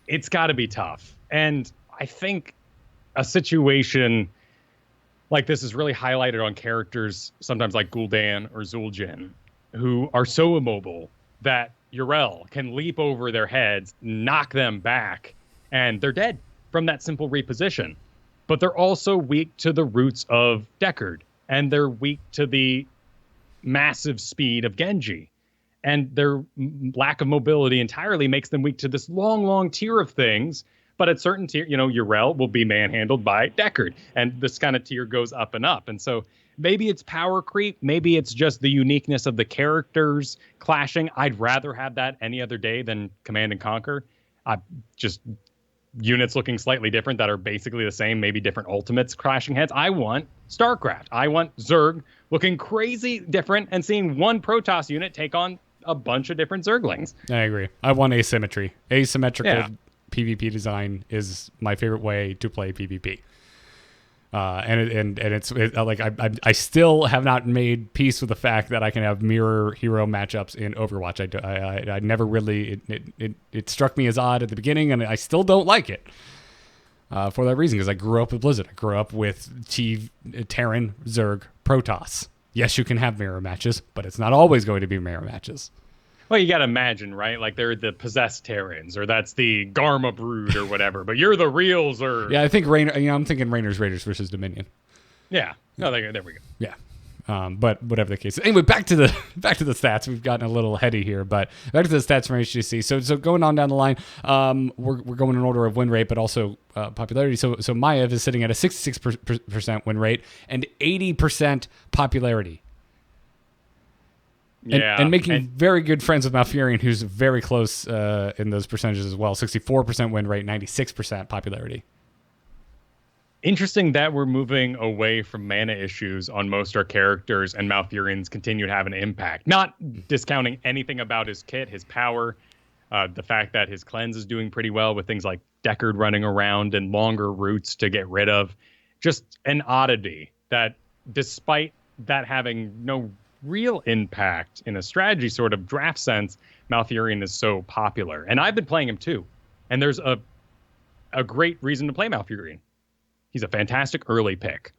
It's got to be tough. And I think a situation like this is really highlighted on characters, sometimes like Gul'dan or Zul'jin, who are so immobile that Yrel can leap over their heads, knock them back, and they're dead from that simple reposition. But they're also weak to the roots of Deckard, and they're weak to the massive speed of Genji. And their lack of mobility entirely makes them weak to this long, long tier of things. But at certain tier, Yrel will be manhandled by Deckard. And this kind of tier goes up and up. And so maybe it's power creep. Maybe it's just the uniqueness of the characters clashing. I'd rather have that any other day than Command and Conquer. Just units looking slightly different that are basically the same, maybe different ultimates clashing heads. I want StarCraft. I want Zerg looking crazy different and seeing one Protoss unit take on a bunch of different Zerglings. I agree. I want asymmetry. Asymmetrical PvP design is my favorite way to play PvP. And it's like I still have not made peace with the fact that I can have mirror hero matchups in Overwatch. I never really it struck me as odd at the beginning, and I still don't like it. For that reason, because I grew up with Blizzard. I grew up with Terran, Zerg, Protoss. Yes, you can have mirror matches, but it's not always going to be mirror matches. Well, you got to imagine, right? Like, they're the possessed Terrans, or that's the Garma Brood or whatever, but you're the real Zerg. Yeah, I think I'm thinking Raiders versus Dominion. Yeah. No, there we go. Yeah. But whatever the case. Anyway, back to the stats. We've gotten a little heady here, but back to the stats from HGC. So going on down the line, we're going in order of win rate, but also popularity. So Maiev is sitting at a 66% win rate and 80% popularity. Yeah, and making very good friends with Malfurion, who's very close in those percentages as well. 64% win rate, 96% popularity. Interesting that we're moving away from mana issues on most of our characters, and Malfurion's continue to have an impact. Not discounting anything about his kit, his power, the fact that his cleanse is doing pretty well with things like Deckard running around and longer routes to get rid of. Just an oddity that, despite that having no real impact in a strategy sort of draft sense, Malfurion is so popular. And I've been playing him too. And there's a great reason to play Malfurion. He's a fantastic early pick.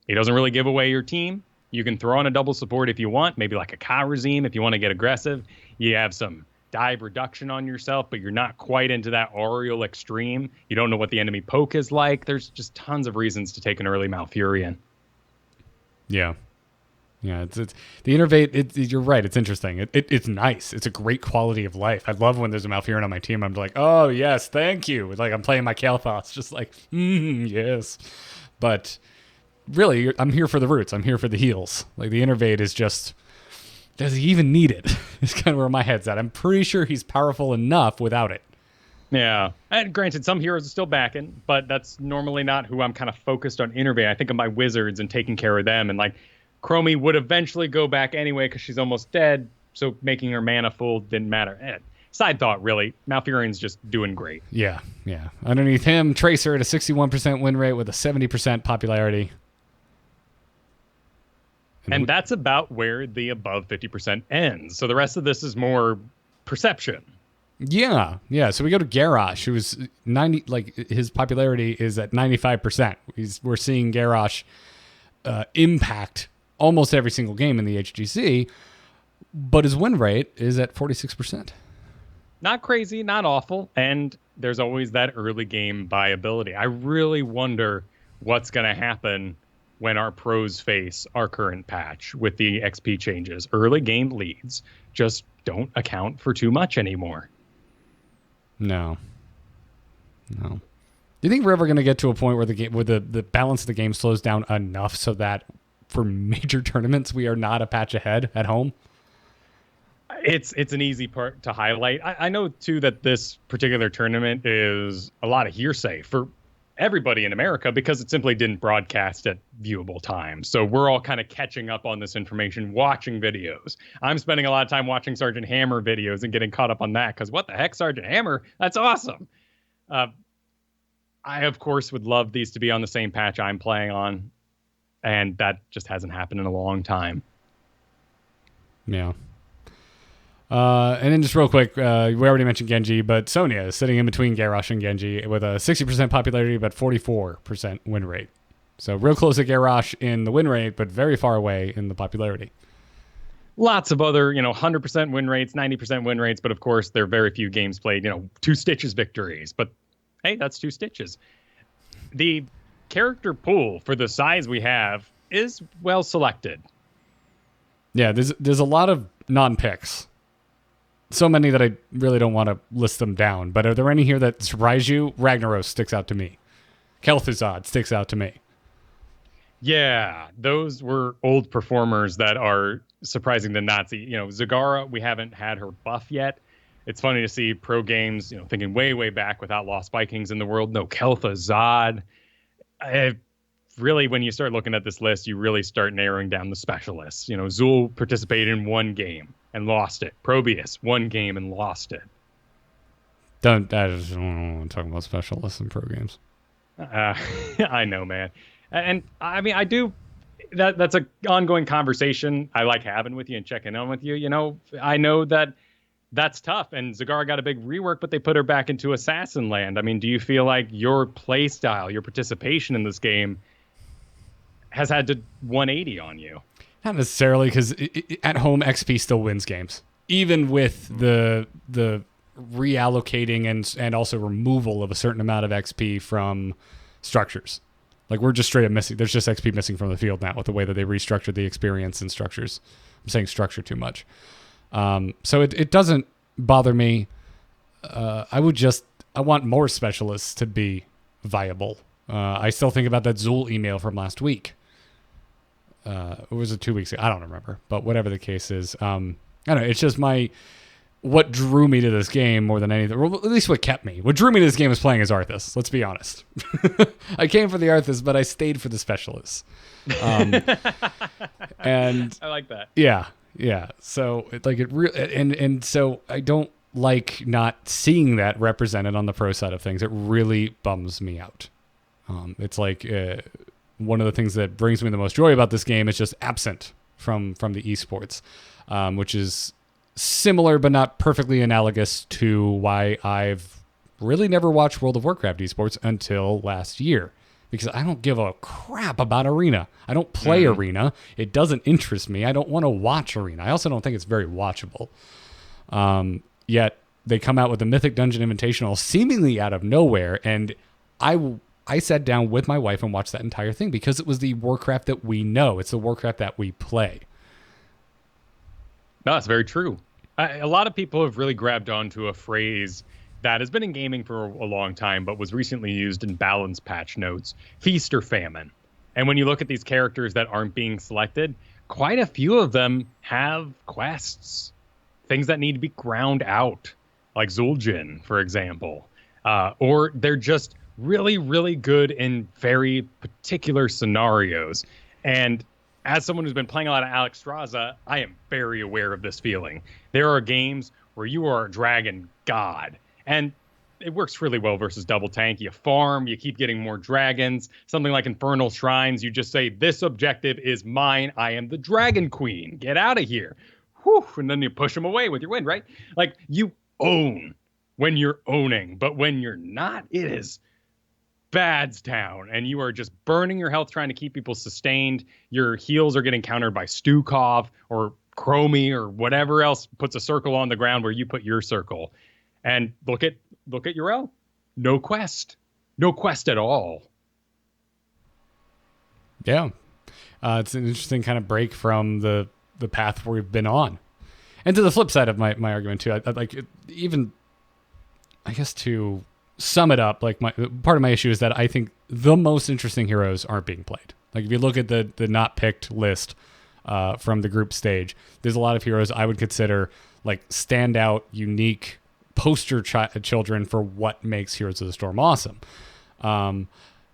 He doesn't really give away your team. You can throw on a double support if you want, maybe like a Kharazim if you want to get aggressive. You have some dive reduction on yourself, but you're not quite into that Auriel extreme. You don't know what the enemy poke is like. There's just tons of reasons to take an early Malfurion. Yeah. Yeah, it's the Innervate. You're right. It's interesting. It's nice. It's a great quality of life. I love when there's a Malfurion on my team. I'm like, oh yes, thank you. It's like I'm playing my Kael'thas, just like yes. But really, I'm here for the roots. I'm here for the heals. Like the Innervate is just, does he even need it? It's kind of where my head's at. I'm pretty sure he's powerful enough without it. Yeah, and granted, some heroes are still backing, but that's normally not who I'm kind of focused on Innervate. I think of my wizards and taking care of them, and like Chromie would eventually go back anyway because she's almost dead, so making her mana full didn't matter. Side thought, really. Malfurion's just doing great. Yeah. Underneath him, Tracer at a 61% win rate with a 70% popularity. And that's about where the above 50% ends. So the rest of this is more perception. Yeah. So we go to Garrosh, who is 90. Like his popularity is at 95%. We're seeing Garrosh impact almost every single game in the HGC, but his win rate is at 46%. Not crazy, not awful, and there's always that early game viability. I really wonder what's going to happen when our pros face our current patch with the XP changes. Early game leads just don't account for too much anymore. No. Do you think we're ever going to get to a point where the balance of the game slows down enough so that for major tournaments we are not a patch ahead at home? It's an easy part to highlight. I know, too, that this particular tournament is a lot of hearsay for everybody in America because it simply didn't broadcast at viewable time. So we're all kind of catching up on this information, watching videos. I'm spending a lot of time watching Sergeant Hammer videos and getting caught up on that because what the heck, Sergeant Hammer? That's awesome. I, of course, would love these to be on the same patch I'm playing on, and that just hasn't happened in a long time. Yeah. And then just real quick, we already mentioned Genji, but Sonya is sitting in between Garrosh and Genji with a 60% popularity, but 44% win rate. So real close to Garrosh in the win rate, but very far away in the popularity. Lots of other, 100% win rates, 90% win rates, but of course there are very few games played, 2 Stitches victories. But hey, that's 2 Stitches. The character pool for the size we have is well selected. Yeah, there's a lot of non-picks. So many that I really don't want to list them down. But are there any here that surprise you? Ragnaros sticks out to me. Kel'Thuzad sticks out to me. Yeah, those were old performers that are surprising to not see. Zagara, we haven't had her buff yet. It's funny to see pro games, thinking way back without Lost Vikings in the world. No, Kel'Thuzad. Really, when you start looking at this list, you really start narrowing down the specialists. Zul participated in 1 game and lost it. Probius, 1 game and lost it. I just don't want to talk about specialists in pro games. I know, man. And I mean, I do. That's an ongoing conversation I like having with you and checking in with you. I know that's tough. And Zagara got a big rework, but they put her back into Assassin Land. I mean, do you feel like your play style, your participation in this game has had to 180 on you? Not necessarily, because at home XP still wins games, even with the reallocating and also removal of a certain amount of XP from structures. Like, we're just straight up missing. There's just XP missing from the field now with the way that they restructured the experience and structures. I'm saying structure too much. So it doesn't bother me. I want more specialists to be viable. I still think about that Zul email from last week. Was it 2 weeks ago? I don't remember, but whatever the case is, I don't know. It's just what drew me to this game more than anything, or at least what kept me. What drew me to this game was playing as Arthas. Let's be honest. I came for the Arthas, but I stayed for the specialists. And I like that. Yeah. So so I don't like not seeing that represented on the pro side of things. It really bums me out. It's like one of the things that brings me the most joy about this game is just absent from the esports, which is similar but not perfectly analogous to why I've really never watched World of Warcraft esports until last year, because I don't give a crap about Arena. I don't play Arena. It doesn't interest me. I don't want to watch Arena. I also don't think it's very watchable. Yet they come out with the Mythic Dungeon Invitational seemingly out of nowhere, and I sat down with my wife and watched that entire thing because it was the Warcraft that we know. It's the Warcraft that we play. No, that's very true. A lot of people have really grabbed onto a phrase that has been in gaming for a long time, but was recently used in balance patch notes: feast or famine. And when you look at these characters that aren't being selected, quite a few of them have quests, things that need to be ground out, like Zul'jin, for example. Or they're just really, really good in very particular scenarios. And as someone who's been playing a lot of Alex Straza, I am very aware of this feeling. There are games where you are a dragon god, and it works really well versus double tank. You farm, you keep getting more dragons. Something like Infernal Shrines, you just say, this objective is mine. I am the Dragon Queen. Get out of here. Whew, and then you push them away with your win, right? Like, you own when you're owning, but when you're not, it is Badstown, and you are just burning your health trying to keep people sustained. Your heals are getting countered by Stukov or Chromie or whatever else puts a circle on the ground where you put your circle. And look at Yrel. No quest at all. Yeah, it's an interesting kind of break from the path we've been on. And to the flip side of my argument too, I like it, even I guess to sum it up, like part of my issue is that I think the most interesting heroes aren't being played. Like if you look at the not picked list from the group stage, there's a lot of heroes I would consider like standout, unique poster children for what makes Heroes of the Storm awesome.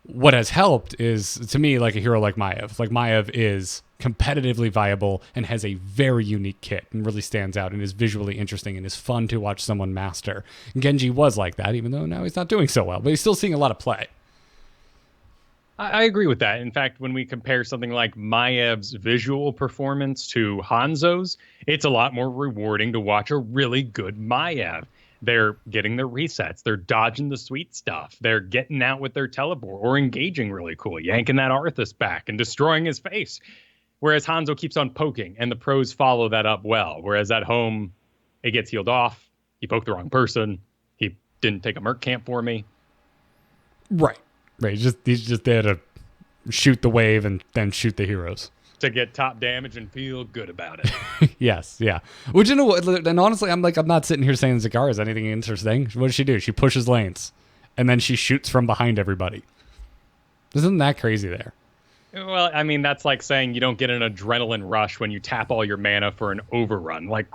What has helped is, to me, like a hero like Maiev. Like Maiev is competitively viable and has a very unique kit and really stands out and is visually interesting and is fun to watch someone master. And Genji was like that, even though now he's not doing so well, but he's still seeing a lot of play. I agree with that. In fact, when we compare something like Maiev's visual performance to Hanzo's, it's a lot more rewarding to watch a really good Maiev. They're getting their resets. They're dodging the sweet stuff. They're getting out with their teleport or engaging really cool, yanking that Arthas back and destroying his face. Whereas Hanzo keeps on poking, and the pros follow that up well. Whereas at home, it gets healed off. He poked the wrong person. He didn't take a merc camp for me. Right. He's just there to shoot the wave and then shoot the heroes. To get top damage and feel good about it. Yes, yeah. Which, you know what, and honestly, I'm not sitting here saying Zagara is anything interesting. What does she do? She pushes lanes, and then she shoots from behind everybody. Isn't that crazy there? Well, I mean, that's like saying you don't get an adrenaline rush when you tap all your mana for an overrun. Like,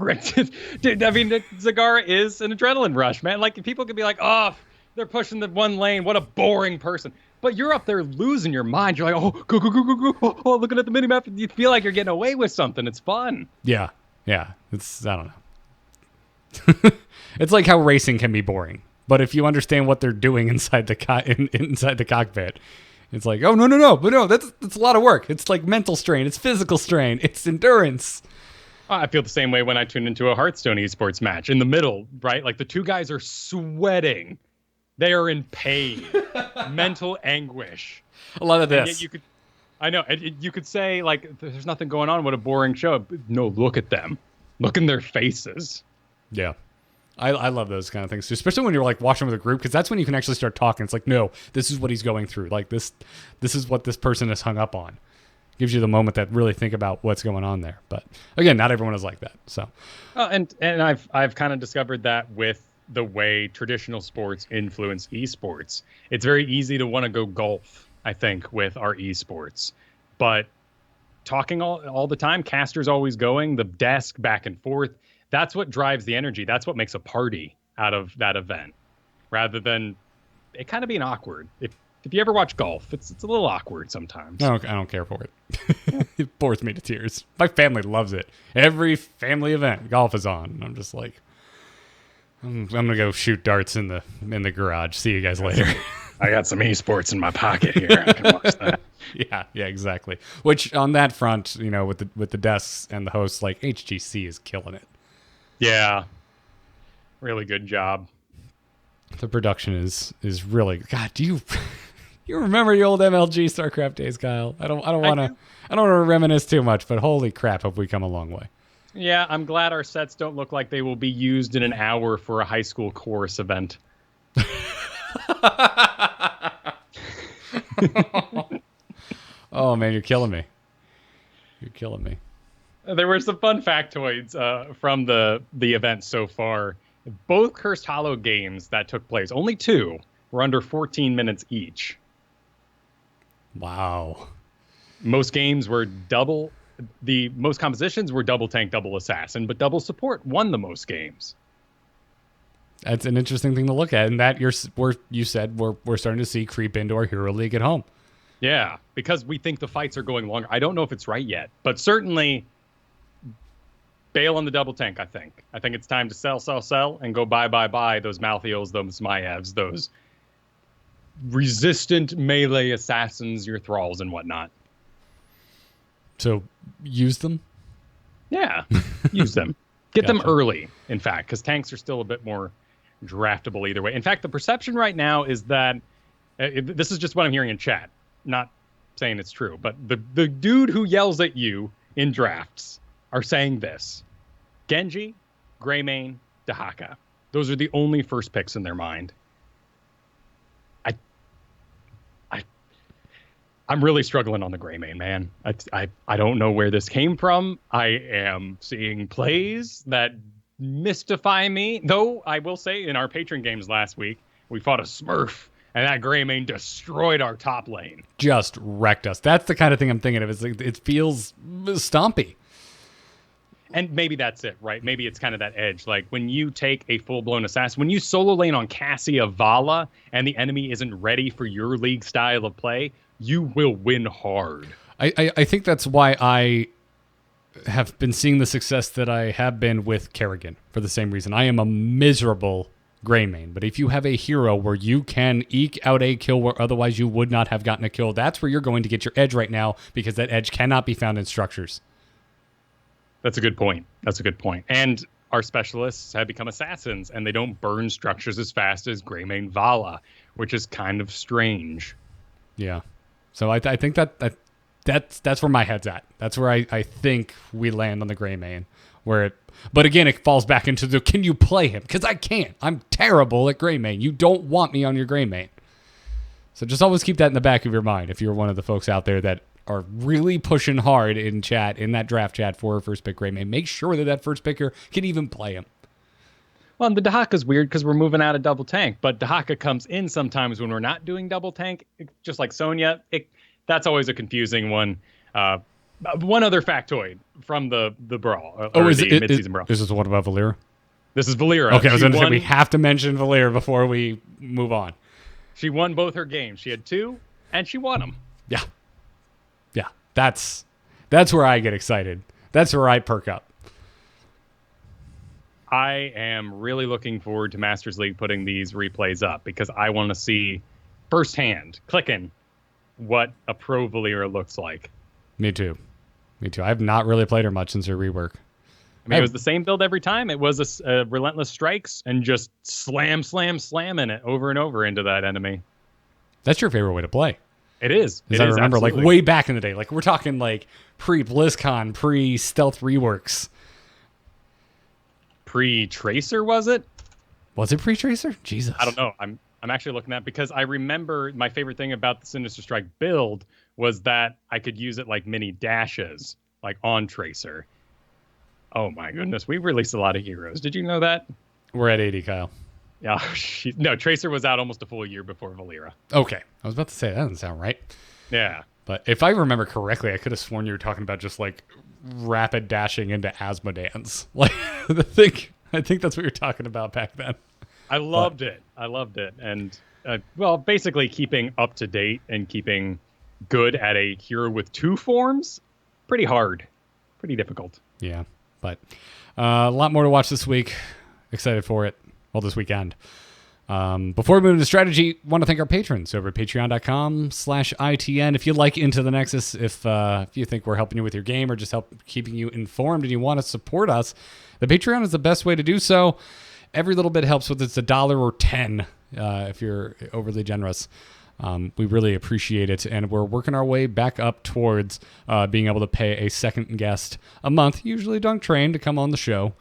dude, I mean, Zagara is an adrenaline rush, man. Like, people could be like, oh, they're pushing the one lane. What a boring person. But you're up there losing your mind. You're like, oh, go. Oh, looking at the minimap. You feel like you're getting away with something. It's fun. Yeah. It's, I don't know. It's like how racing can be boring. But if you understand what they're doing inside the inside the cockpit, it's like, oh, no. But no, that's a lot of work. It's like mental strain. It's physical strain. It's endurance. I feel the same way when I tune into a Hearthstone esports match. In the middle, right? Like the two guys are sweating. They are in pain, mental anguish. A lot of this. You could say, like, there's nothing going on. What a boring show. No, look at them. Look in their faces. Yeah. I love those kind of things too, especially when you're like watching with a group, because that's when you can actually start talking. It's like, no, this is what he's going through. Like this is what this person is hung up on. Gives you the moment that really think about what's going on there. But again, not everyone is like that. So, and I've kind of discovered that with the way traditional sports influence esports. It's very easy to want to go golf, I think, with our esports. But talking all the time, casters always going, the desk back and forth, that's what drives the energy. That's what makes a party out of that event, rather than it kind of being awkward. If you ever watch golf, it's a little awkward sometimes. I don't care for it. It bores me to tears. My family loves it. Every family event, golf is on. And I'm just like, I'm gonna go shoot darts in the garage. See you guys later. I got some esports in my pocket here. I can watch that. Yeah, exactly. Which on that front, you know, with the desks and the hosts, like HGC is killing it. Yeah, really good job. The production is really. God, do you remember the old MLG StarCraft days, Kyle? I don't want to reminisce too much, but holy crap, have we come a long way. Yeah, I'm glad our sets don't look like they will be used in an hour for a high school chorus event. Oh man, you're killing me. There were some fun factoids from the event so far. Both Cursed Hollow games that took place, only two, were under 14 minutes each. Wow. Most games were the most compositions were double tank, double assassin, but double support won the most games. That's an interesting thing to look at, and that you said we're starting to see creep into our Hero League at home. Yeah, because we think the fights are going longer. I don't know if it's right yet, but certainly bail on the double tank, I think. I think it's time to sell, and go buy those Malthaels, those Maevs, those resistant melee assassins, your thralls and whatnot. So use them? Yeah, use them. Get them Gotcha. early, in fact, because tanks are still a bit more draftable either way. In fact, the perception right now is that, this is just what I'm hearing in chat, not saying it's true, but the dude who yells at you in drafts are saying this: Genji, Greymane, Dahaka. Those are the only first picks in their mind. I'm really struggling on the Greymane, man. I don't know where this came from. I am seeing plays that mystify me. Though I will say, in our patron games last week, we fought a Smurf, and that Greymane destroyed our top lane. Just wrecked us. That's the kind of thing I'm thinking of. It's like, it feels stompy. And maybe that's it, right? Maybe it's kind of that edge. Like when you take a full-blown assassin, when you solo lane on Cassia Vala and the enemy isn't ready for your league style of play, you will win hard. I think that's why I have been seeing the success that I have been with Kerrigan for the same reason. I am a miserable Greymane, but if you have a hero where you can eke out a kill where otherwise you would not have gotten a kill, that's where you're going to get your edge right now, because that edge cannot be found in structures. That's a good point. And our specialists have become assassins, and they don't burn structures as fast as Greymane Vala, which is kind of strange. Yeah. So I think that's where my head's at. That's where I think we land on the Greymane. But again, it falls back into the, can you play him? Because I can't. I'm terrible at Greymane. You don't want me on your Greymane. So just always keep that in the back of your mind if you're one of the folks out there that are really pushing hard in chat, in that draft chat for a first pick Greymane. Make sure that first picker can even play him. Well, and the Dahaka's weird because we're moving out of double tank, but Dahaka comes in sometimes when we're not doing double tank, just like Sonya. That's always a confusing one. One other factoid from the brawl. Is the mid-season brawl. Is this one about Valeera? This is Valeera. Okay, I was going to say we have to mention Valeera before we move on. She won both her games. She had 2, and she won them. Yeah. Yeah. That's where I get excited. That's where I perk up. I am really looking forward to Masters League putting these replays up because I want to see firsthand, clicking, what a pro Valeera looks like. Me too. I have not really played her much since her rework. I mean, it was the same build every time. It was a relentless strikes and just slamming it over and over into that enemy. That's your favorite way to play. It is. I remember, absolutely. Like way back in the day. Like we're talking like pre-BlizzCon, pre-stealth reworks. Pre-Tracer, was it? Was it pre-Tracer? Jesus. I don't know. I'm actually looking at it because I remember my favorite thing about the Sinister Strike build was that I could use it like mini dashes, like on Tracer. Oh my goodness, we released a lot of heroes. Did you know that? We're at 80, Kyle. Yeah, no, Tracer was out almost a full year before Valeera. Okay, I was about to say, that doesn't sound right. Yeah. But if I remember correctly, I could have sworn you were talking about just like rapid dashing into Asmodeans. Like I think that's what you're talking about back then. I loved it. And well, basically keeping up to date and keeping good at a hero with 2 forms, pretty hard, pretty difficult. Yeah, but a lot more to watch this week. Excited for it. Well, this weekend. Before we move into strategy, want to thank our patrons over at patreon.com/ITN. If you like Into the Nexus, if you think we're helping you with your game or just keeping you informed and you want to support us, the Patreon is the best way to do so. Every little bit helps, whether it's $1 or $10 if you're overly generous. We really appreciate it, and we're working our way back up towards being able to pay a second guest a month, usually Dunk Train, to come on the show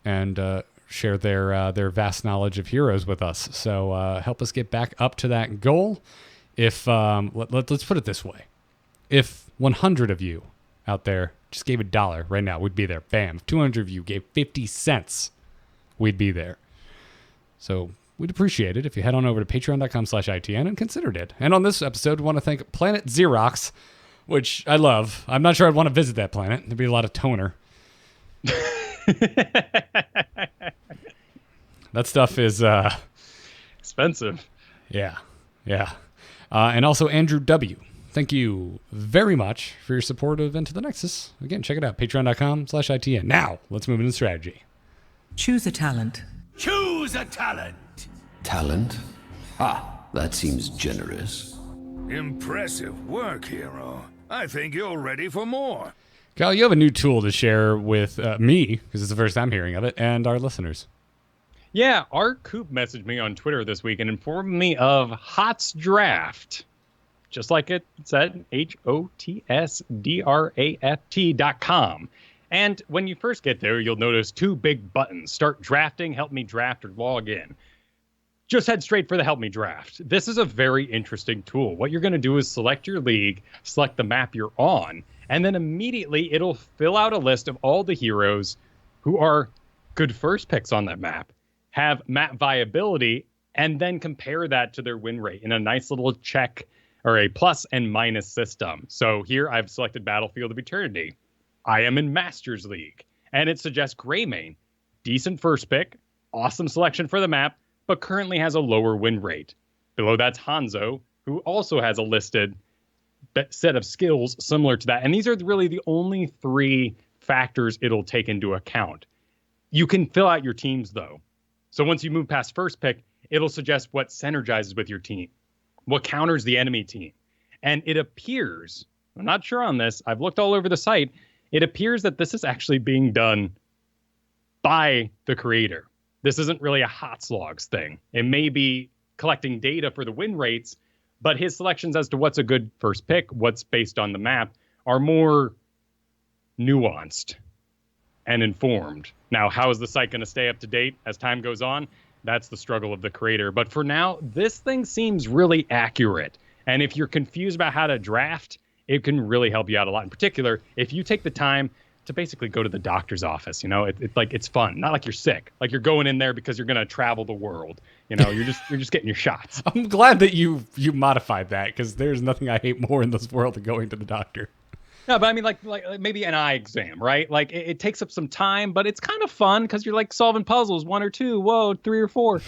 and share their vast knowledge of heroes with us. So help us get back up to that goal. If let's put it this way. If 100 of you out there just gave $1 right now, we'd be there. Bam. If 200 of you gave 50 cents, we'd be there. So we'd appreciate it if you head on over to patreon.com/ITN and considered it. And on this episode, we want to thank Planet Xerox, which I love. I'm not sure I'd want to visit that planet. There'd be a lot of toner. That stuff is expensive. Yeah. And also Andrew W. thank you very much for your support of Into the Nexus. Again, check it out, patreon.com/ITN. Now, let's move into strategy. Choose a talent. Choose a talent. Talent? That seems generous. Impressive work, hero. I think you're ready for more. Kyle, you have a new tool to share with me, because it's the first I'm hearing of it, and our listeners. Yeah, Art Coop messaged me on Twitter this week and informed me of HOTS Draft. Just like it said, HOTSDRAFT.com. And when you first get there, you'll notice two big buttons. Start drafting, help me draft, or log in. Just head straight for the help me draft. This is a very interesting tool. What you're going to do is select your league, select the map you're on, and then immediately it'll fill out a list of all the heroes who are good first picks on that map, have map viability, and then compare that to their win rate in a nice little check or a plus and minus system. So here I've selected Battlefield of Eternity. I am in Masters League, and it suggests Greymane. Decent first pick, awesome selection for the map, but currently has a lower win rate. Below that's Hanzo, who also has a listed set of skills similar to that. And these are really the only three factors it'll take into account. You can fill out your teams, though. So once you move past first pick, it'll suggest what synergizes with your team, what counters the enemy team. And it appears, I'm not sure on this, I've looked all over the site, it appears that this is actually being done by the creator. This isn't really a HOTS logs thing. It may be collecting data for the win rates, but his selections as to what's a good first pick, what's based on the map, are more nuanced and informed. Now, how is the site going to stay up to date as time goes on? That's the struggle of the creator. But for now, this thing seems really accurate. And if you're confused about how to draft, it can really help you out a lot. In particular, if you take the time to basically go to the doctor's office, it's fun. Not like you're sick, like you're going in there because you're going to travel the world. You're just getting your shots. I'm glad that you modified that, because there's nothing I hate more in this world than going to the doctor. No, but I mean, like maybe an eye exam, right? Like it takes up some time, but it's kind of fun because you're like solving puzzles, 1 or 2, 3 or 4.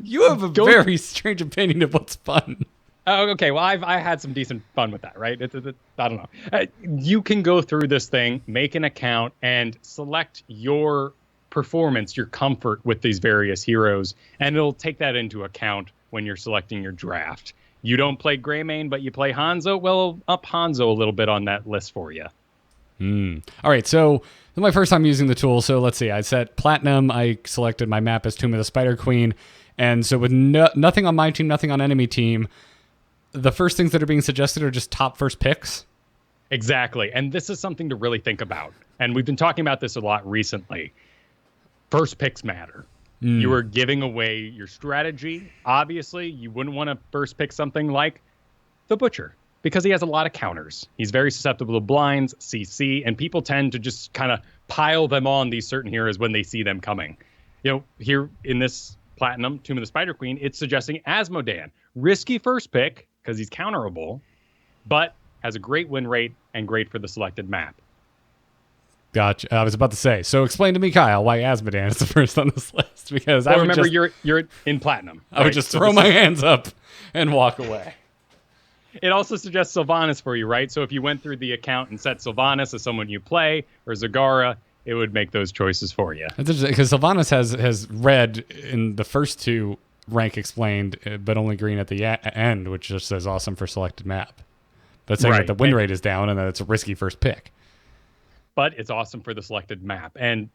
You have a very strange opinion of what's fun. Oh, okay. Well, I had some decent fun with that, right? I don't know. You can go through this thing, make an account, and select your performance, your comfort with these various heroes, and it'll take that into account when you're selecting your draft. You don't play Greymane, but you play Hanzo, well, up Hanzo a little bit on that list for you. All right, so this is my first time using the tool, so let's see. I set Platinum. I selected my map as Tomb of the Spider Queen, and so with nothing on my team, nothing on enemy team, the first things that are being suggested are just top first picks? Exactly. And this is something to really think about. And we've been talking about this a lot recently. First picks matter. You are giving away your strategy. Obviously, you wouldn't want to first pick something like the Butcher, because he has a lot of counters. He's very susceptible to blinds, CC, and people tend to just kind of pile them on these certain heroes when they see them coming. Here in this Platinum, Tomb of the Spider Queen, it's suggesting Asmodan. Risky first pick, because he's counterable, but has a great win rate and great for the selected map. Gotcha. I was about to say, so explain to me, Kyle, why Asmodan is the first on this list, because well, remember you're in Platinum. I would just throw my hands up and walk away. It also suggests Sylvanas for you, right? So if you went through the account and set Sylvanas as someone you play, or Zagara, it would make those choices for you. Because Sylvanas has red in the first two rank explained, but only green at the end, which just says awesome for selected map. But saying that the win rate is down and that it's a risky first pick. But it's awesome for the selected map. And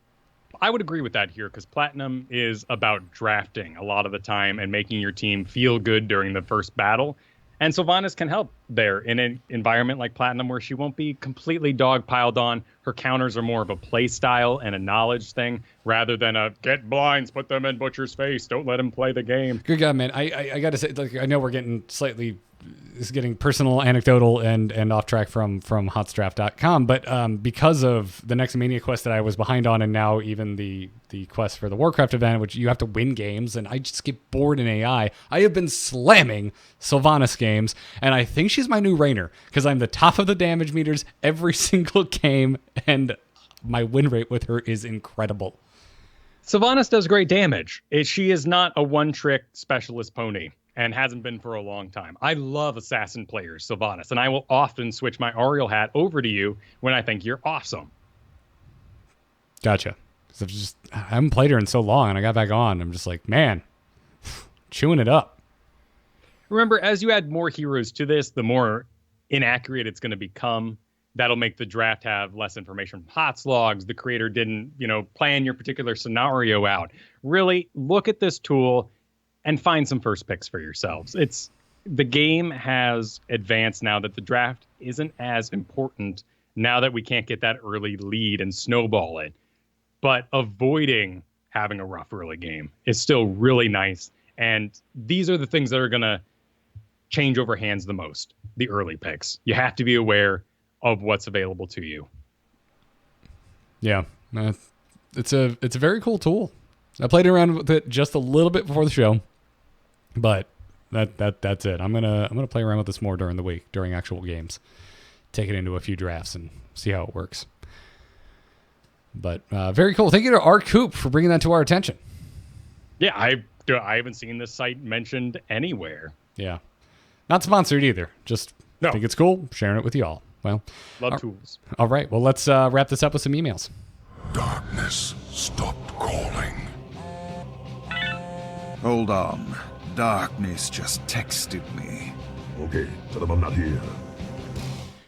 I would agree with that here, because Platinum is about drafting a lot of the time and making your team feel good during the first battle. And Sylvanas can help there in an environment like Platinum where she won't be completely dog-piled on. Her counters are more of a play style and a knowledge thing rather than a get blinds, put them in Butcher's face, don't let him play the game. Good God, man. I got to say, I know we're getting getting personal, anecdotal, and off track from hotsdraft.com, but because of the Next Mania quest that I was behind on, and now even the quest for the Warcraft event, which you have to win games, and I just get bored in AI, I have been slamming Sylvanas games, and I think she's my new Rainer, because I'm the top of the damage meters every single game, and my win rate with her is incredible. Sylvanas does great damage. She is not a one-trick specialist pony. and hasn't been for a long time. I love assassin players, Sylvanas, and I will often switch my Yrel hat over to you when I think you're awesome. Gotcha. 'Cause I haven't played her in so long, and I got back on. I'm just like, man, chewing it up. Remember, as you add more heroes to this, the more inaccurate it's going to become. That'll make the draft have less information from HOTS logs. The creator didn't, plan your particular scenario out. Really look at this tool and find some first picks for yourselves. The game has advanced now that the draft isn't as important now that we can't get that early lead and snowball it. But avoiding having a rough early game is still really nice. And these are the things that are going to change over hands the most, the early picks. You have to be aware of what's available to you. Yeah, it's a very cool tool. I played around with it just a little bit before the show, but that's it. I'm gonna play around with this more during the week, during actual games, take it into a few drafts and see how it works. But very cool. Thank you to R. Coop for bringing that to our attention. Yeah, I haven't seen this site mentioned anywhere. Yeah, not sponsored either. Just think it's cool, sharing it with y'all. Well, love tools. All right. Well, let's wrap this up with some emails. Darkness stopped calling. Hold on. Darkness just texted me. Okay, tell them I'm not here.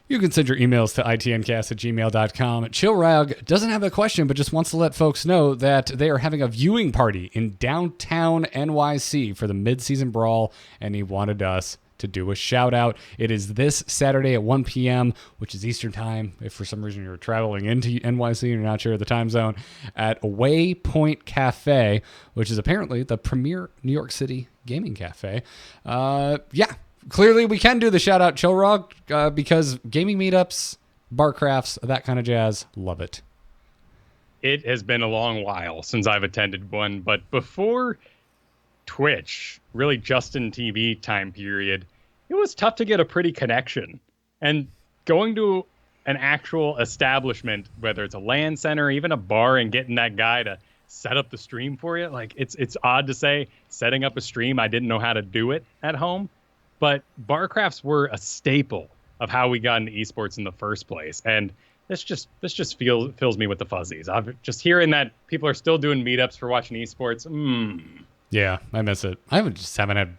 You can send your emails to itncast@gmail.com. Chillrag doesn't have a question, but just wants to let folks know that they are having a viewing party in downtown NYC for the mid-season brawl, and he wanted us to do a shout out. It is this Saturday at 1 p.m., which is Eastern time. If for some reason you're traveling into NYC and you're not sure of the time zone, at Waypoint Cafe, which is apparently the premier New York City gaming cafe. Clearly we can do the shout out, Chillrog, because gaming meetups, bar crafts, that kind of jazz, love it. It has been a long while since I've attended one, but before Twitch, really Justin TV time period, it was tough to get a pretty connection. And going to an actual establishment, whether it's a LAN center, even a bar, and getting that guy to set up the stream for you, like it's odd to say setting up a stream, I didn't know how to do it at home, but bar crafts were a staple of how we got into esports in the first place. And this just fills me with the fuzzies. I've just hearing that people are still doing meetups for watching esports. Yeah, I miss it. I haven't had,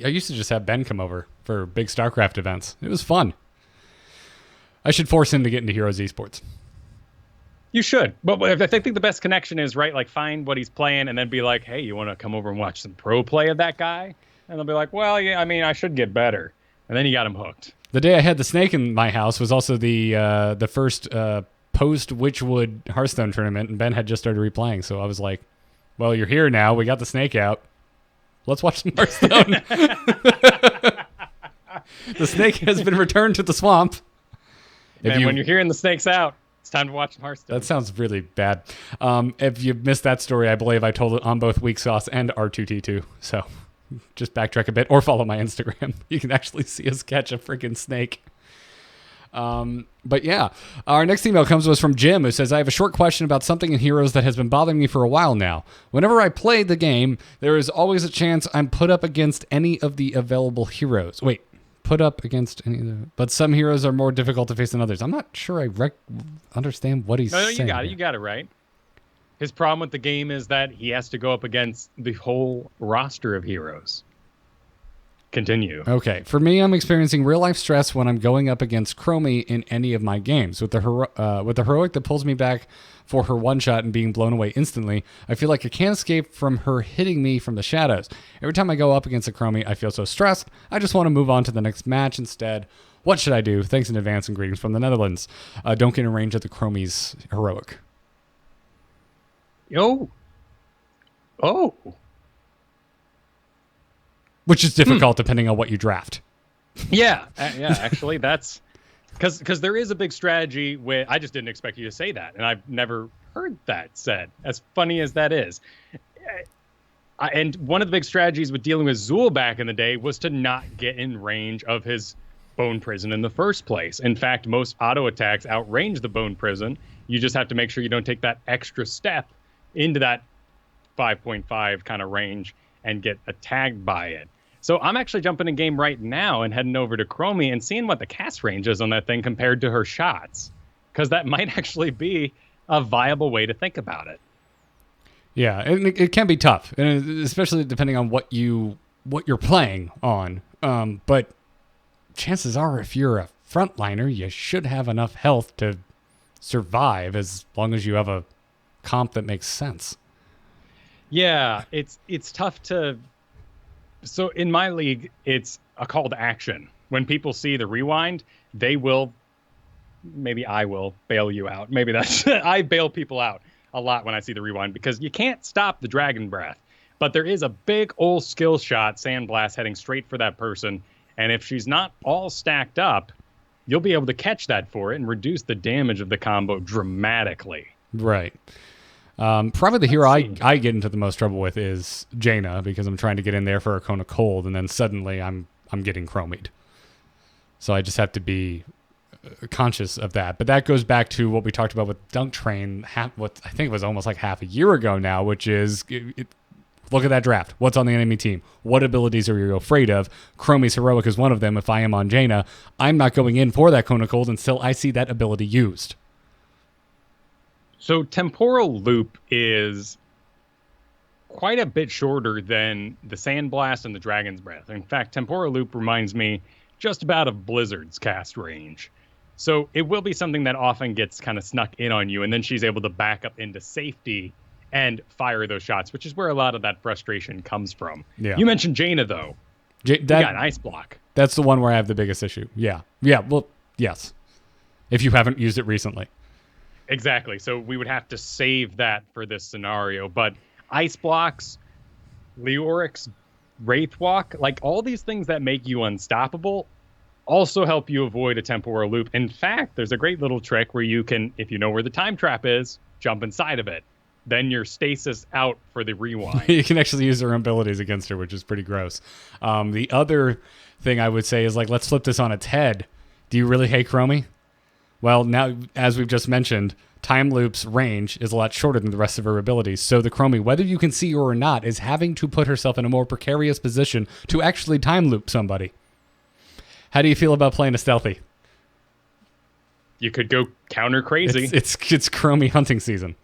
I used to just have Ben come over for big StarCraft events. It was fun. I should force him to get into Heroes Esports. You should. But I think the best connection is, right, like find what he's playing and then be like, hey, you want to come over and watch some pro play of that guy? And they'll be like, well, yeah, I mean, I should get better. And then you got him hooked. The day I had the snake in my house was also the first post-Witchwood Hearthstone tournament, and Ben had just started replaying. So I was like, well, you're here now. We got the snake out. Let's watch some Hearthstone. The snake has been returned to the swamp. When you're hearing the snake's out, it's time to watch Hearthstone. That sounds really bad. If you missed that story, I believe I told it on both Weak Sauce and R2T2. So just backtrack a bit or follow my Instagram. You can actually see us catch a freaking snake. But yeah, our next email comes to us from Jim, who says, I have a short question about something in Heroes that has been bothering me for a while now. Whenever I play the game, there is always a chance I'm put up against any of the available heroes. Wait, put up against any of the... But some heroes are more difficult to face than others. I'm not sure I understand what he's saying. No, you got it right. His problem with the game is that he has to go up against the whole roster of heroes. Continue. Okay. For me, I'm experiencing real-life stress when I'm going up against Chromie in any of my games. With the heroic that pulls me back for her one-shot and being blown away instantly, I feel like I can't escape from her hitting me from the shadows. Every time I go up against a Chromie, I feel so stressed. I just want to move on to the next match instead. What should I do? Thanks in advance and greetings from the Netherlands. Don't get in range of the Chromie's heroic. Oh. Which is difficult depending on what you draft. Yeah, actually, that's because there is a big strategy with. I just didn't expect you to say that, and I've never heard that said. As funny as that is, and one of the big strategies with dealing with Zool back in the day was to not get in range of his bone prison in the first place. In fact, most auto attacks outrange the bone prison. You just have to make sure you don't take that extra step into that 5.5 kind of range and get attacked by it. So I'm actually jumping in game right now and heading over to Chromie and seeing what the cast range is on that thing compared to her shots, because that might actually be a viable way to think about it. Yeah, and it can be tough, and especially depending on what you're playing on. But chances are, if you're a frontliner, you should have enough health to survive as long as you have a comp that makes sense. Yeah, it's tough to. So in my league, it's a call to action. When people see the rewind, they will. Maybe I will bail you out. Maybe that's I bail people out a lot when I see the rewind, because you can't stop the Dragon Breath. But there is a big old skill shot, Sandblast, heading straight for that person. And if she's not all stacked up, you'll be able to catch that for it and reduce the damage of the combo dramatically. Right. Probably the hero I get into the most trouble with is Jaina, because I'm trying to get in there for a Cone of Cold, and then suddenly I'm getting chromied. So I just have to be conscious of that. But that goes back to what we talked about with Dunk Train, what I think it was almost like half a year ago now, which is look at that draft. What's on the enemy team? What abilities are you afraid of? Chromie's Heroic is one of them. If I am on Jaina, I'm not going in for that Cone of Cold until I see that ability used. So Temporal Loop is quite a bit shorter than the Sandblast and the Dragon's Breath. In fact, Temporal Loop reminds me just about of Blizzard's cast range. So it will be something that often gets kind of snuck in on you, and then she's able to back up into safety and fire those shots, which is where a lot of that frustration comes from. Yeah. You mentioned Jaina, though. You got an Ice Block. That's the one where I have the biggest issue. Yeah. Yeah, well, yes. If you haven't used it recently. Exactly. So we would have to save that for this scenario. But Ice Blocks, Leoric's Wraithwalk, like all these things that make you unstoppable also help you avoid a temporal loop. In fact, there's a great little trick where you can, if you know where the time trap is, jump inside of it. Then you're stasis out for the rewind. You can actually use her abilities against her, which is pretty gross. The other thing I would say is, like, let's flip this on its head. Do you really hate Chromie? Well, now, as we've just mentioned, Time Loop's range is a lot shorter than the rest of her abilities. So the Chromie, whether you can see her or not, is having to put herself in a more precarious position to actually Time Loop somebody. How do you feel about playing a stealthy? You could go counter crazy. It's Chromie hunting season.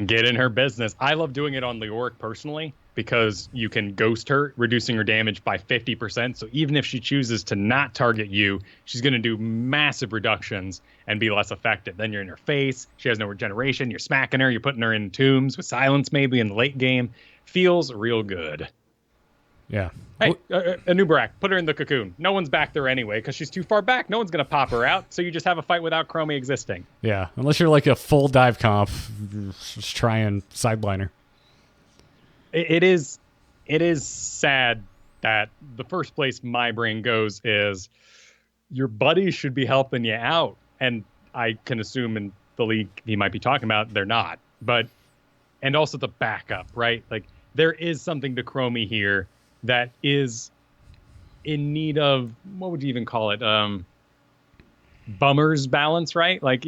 Get in her business. I love doing it on Leoric personally, because you can ghost her, reducing her damage by 50%. So even if she chooses to not target you, she's going to do massive reductions and be less effective. Then you're in her face. She has no regeneration. You're smacking her. You're putting her in tombs with silence maybe in the late game. Feels real good. Yeah. Hey, Anubarak, put her in the cocoon. No one's back there anyway, because she's too far back. No one's going to pop her out. So you just have a fight without Chromie existing. Yeah. Unless you're like a full dive comp, just try and sideline her. It is sad that the first place my brain goes is your buddies should be helping you out. And I can assume in the league he might be talking about, they're not. And also the backup, right? Like, there is something to Chromie here that is in need of, what would you even call it? Bummer's balance, right? Like,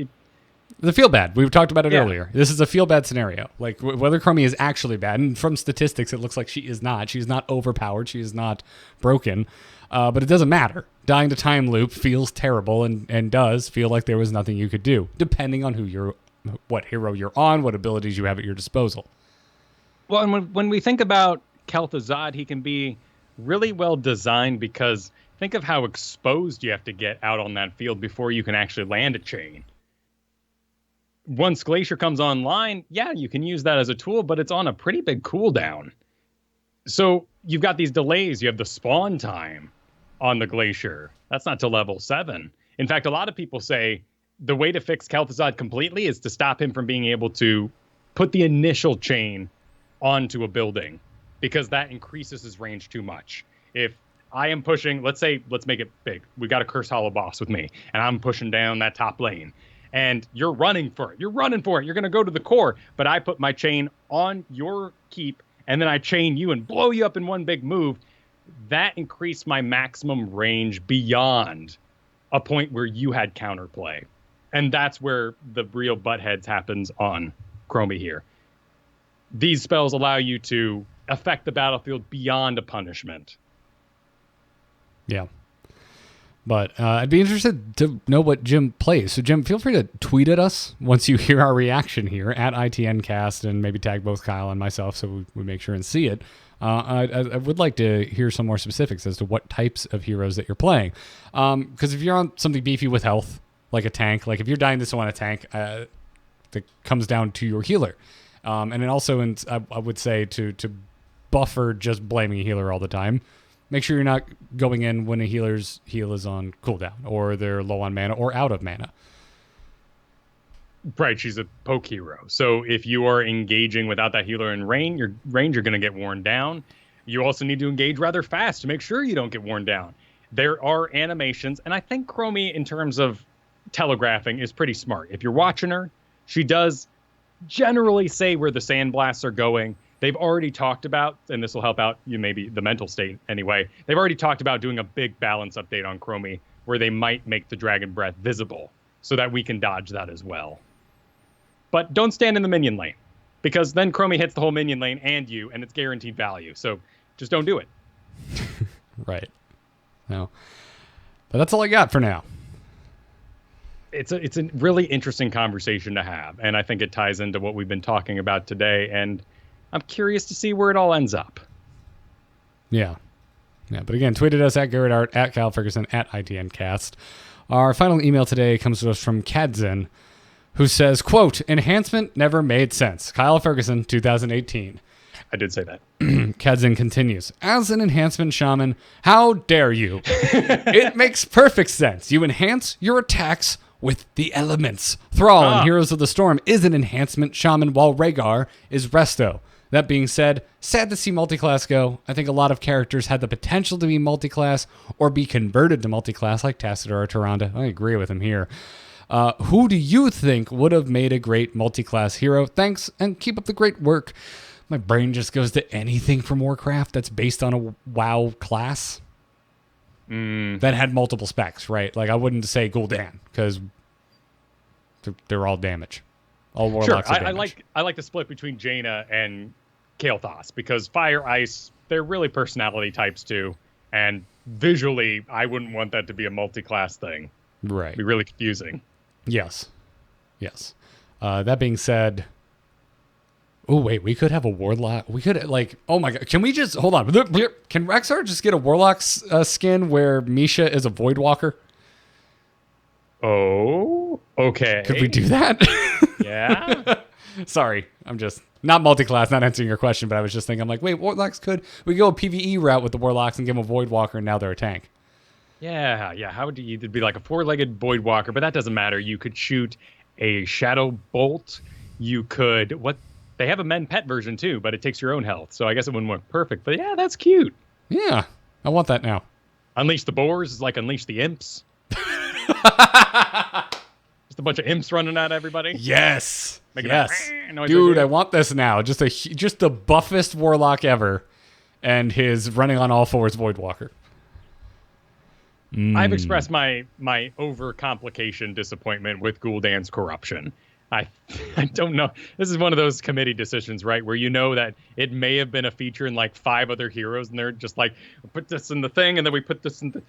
the feel bad. We've talked about it earlier. This is a feel bad scenario. Like, whether Chromie is actually bad, and from statistics, it looks like she is not. She's not overpowered. She is not broken. But it doesn't matter. Dying to Time Loop feels terrible and does feel like there was nothing you could do, depending on what hero you're on, what abilities you have at your disposal. Well, and when we think about Kel'Thuzad, he can be really well designed, because think of how exposed you have to get out on that field before you can actually land a chain. Once Glacier comes online, yeah, you can use that as a tool, but it's on a pretty big cooldown. So you've got these delays. You have the spawn time on the Glacier. That's not to level 7. In fact, a lot of people say the way to fix Kel'Thuzad completely is to stop him from being able to put the initial chain onto a building, because that increases his range too much. If I am pushing, let's make it big. We got a Curse Hollow boss with me, and I'm pushing down that top lane. And you're running for it. You're going to go to the core. But I put my chain on your keep, and then I chain you and blow you up in one big move. That increased my maximum range beyond a point where you had counterplay. And that's where the real butt heads happens on Chromie here. These spells allow you to affect the battlefield beyond a punishment. Yeah. But I'd be interested to know what Jim plays. So, Jim, feel free to tweet at us once you hear our reaction here at ITNcast and maybe tag both Kyle and myself so we make sure and see it. I would like to hear some more specifics as to what types of heroes that you're playing. Because if you're on something beefy with health, like a tank, like if you're dying this on a tank, that comes down to your healer. And then also, I would say to buffer just blaming a healer all the time. Make sure you're not going in when a healer's heal is on cooldown or they're low on mana or out of mana. Right, she's a poke hero. So if you are engaging without that healer in range, you're going to get worn down. You also need to engage rather fast to make sure you don't get worn down. There are animations, and I think Chromie, in terms of telegraphing, is pretty smart. If you're watching her, she does generally say where the sandblasts are going. They've already talked about, and this will help out you maybe the mental state anyway, they've already talked about doing a big balance update on Chromie where they might make the Dragon Breath visible so that we can dodge that as well. But don't stand in the minion lane, because then Chromie hits the whole minion lane and you, and it's guaranteed value. So just don't do it. Right. No. But that's all I got for now. It's a really interesting conversation to have, and I think it ties into what we've been talking about today, and I'm curious to see where it all ends up. Yeah. Yeah, but again, tweeted us at Garrett Art, at Kyle Fergusson, at ITNcast. Our final email today comes to us from Kadzin, who says, quote, "Enhancement never made sense. Kyle Fergusson, 2018. I did say that. Kadzin continues, "As an enhancement shaman, how dare you? It makes perfect sense. You enhance your attacks with the elements. Thrall in Heroes of the Storm is an enhancement shaman, while Rhaegar is resto. That being said, sad to see multiclass go. I think a lot of characters had the potential to be multiclass or be converted to multiclass like Tassadar or Tyrande. I agree with him here. Who do you think would have made a great multiclass hero? Thanks, and keep up the great work." My brain just goes to anything from Warcraft that's based on a WoW class that had multiple specs, right? Like, I wouldn't say Gul'dan, because they're all damage. All warlocks are damage. I like the split between Jaina and Kael'thas, because Fire, Ice, they're really personality types too. And visually, I wouldn't want that to be a multi-class thing. Right. It'd be really confusing. Yes. Yes. That being said, oh, wait, we could have a warlock. We could, like, oh my God. Can we just, hold on. Can Rexar just get a warlock skin where Misha is a Voidwalker? Oh, okay. Could we do that? Yeah. Sorry, I'm just not multi-class, not answering your question, but I was just thinking, I'm like, wait, Warlocks we go a PvE route with the Warlocks and give them a Voidwalker, and now they're a tank. Yeah. How would you, it'd be like a 4-legged Voidwalker, but that doesn't matter. You could shoot a Shadow Bolt. You could, they have a men pet version too, but it takes your own health, so I guess it wouldn't work perfect. But yeah, that's cute. Yeah, I want that now. Unleash the Boars is like Unleash the Imps. Just a bunch of imps running at everybody. Yes. Yes. Noise. Dude, I want this now. Just the buffest warlock ever, and his running on all fours Voidwalker. I've expressed my overcomplication disappointment with Gul'dan's corruption. I don't know. This is one of those committee decisions, right, where you know that it may have been a feature in like 5 other heroes, and they're just like, we put this in the thing, and then we put this in the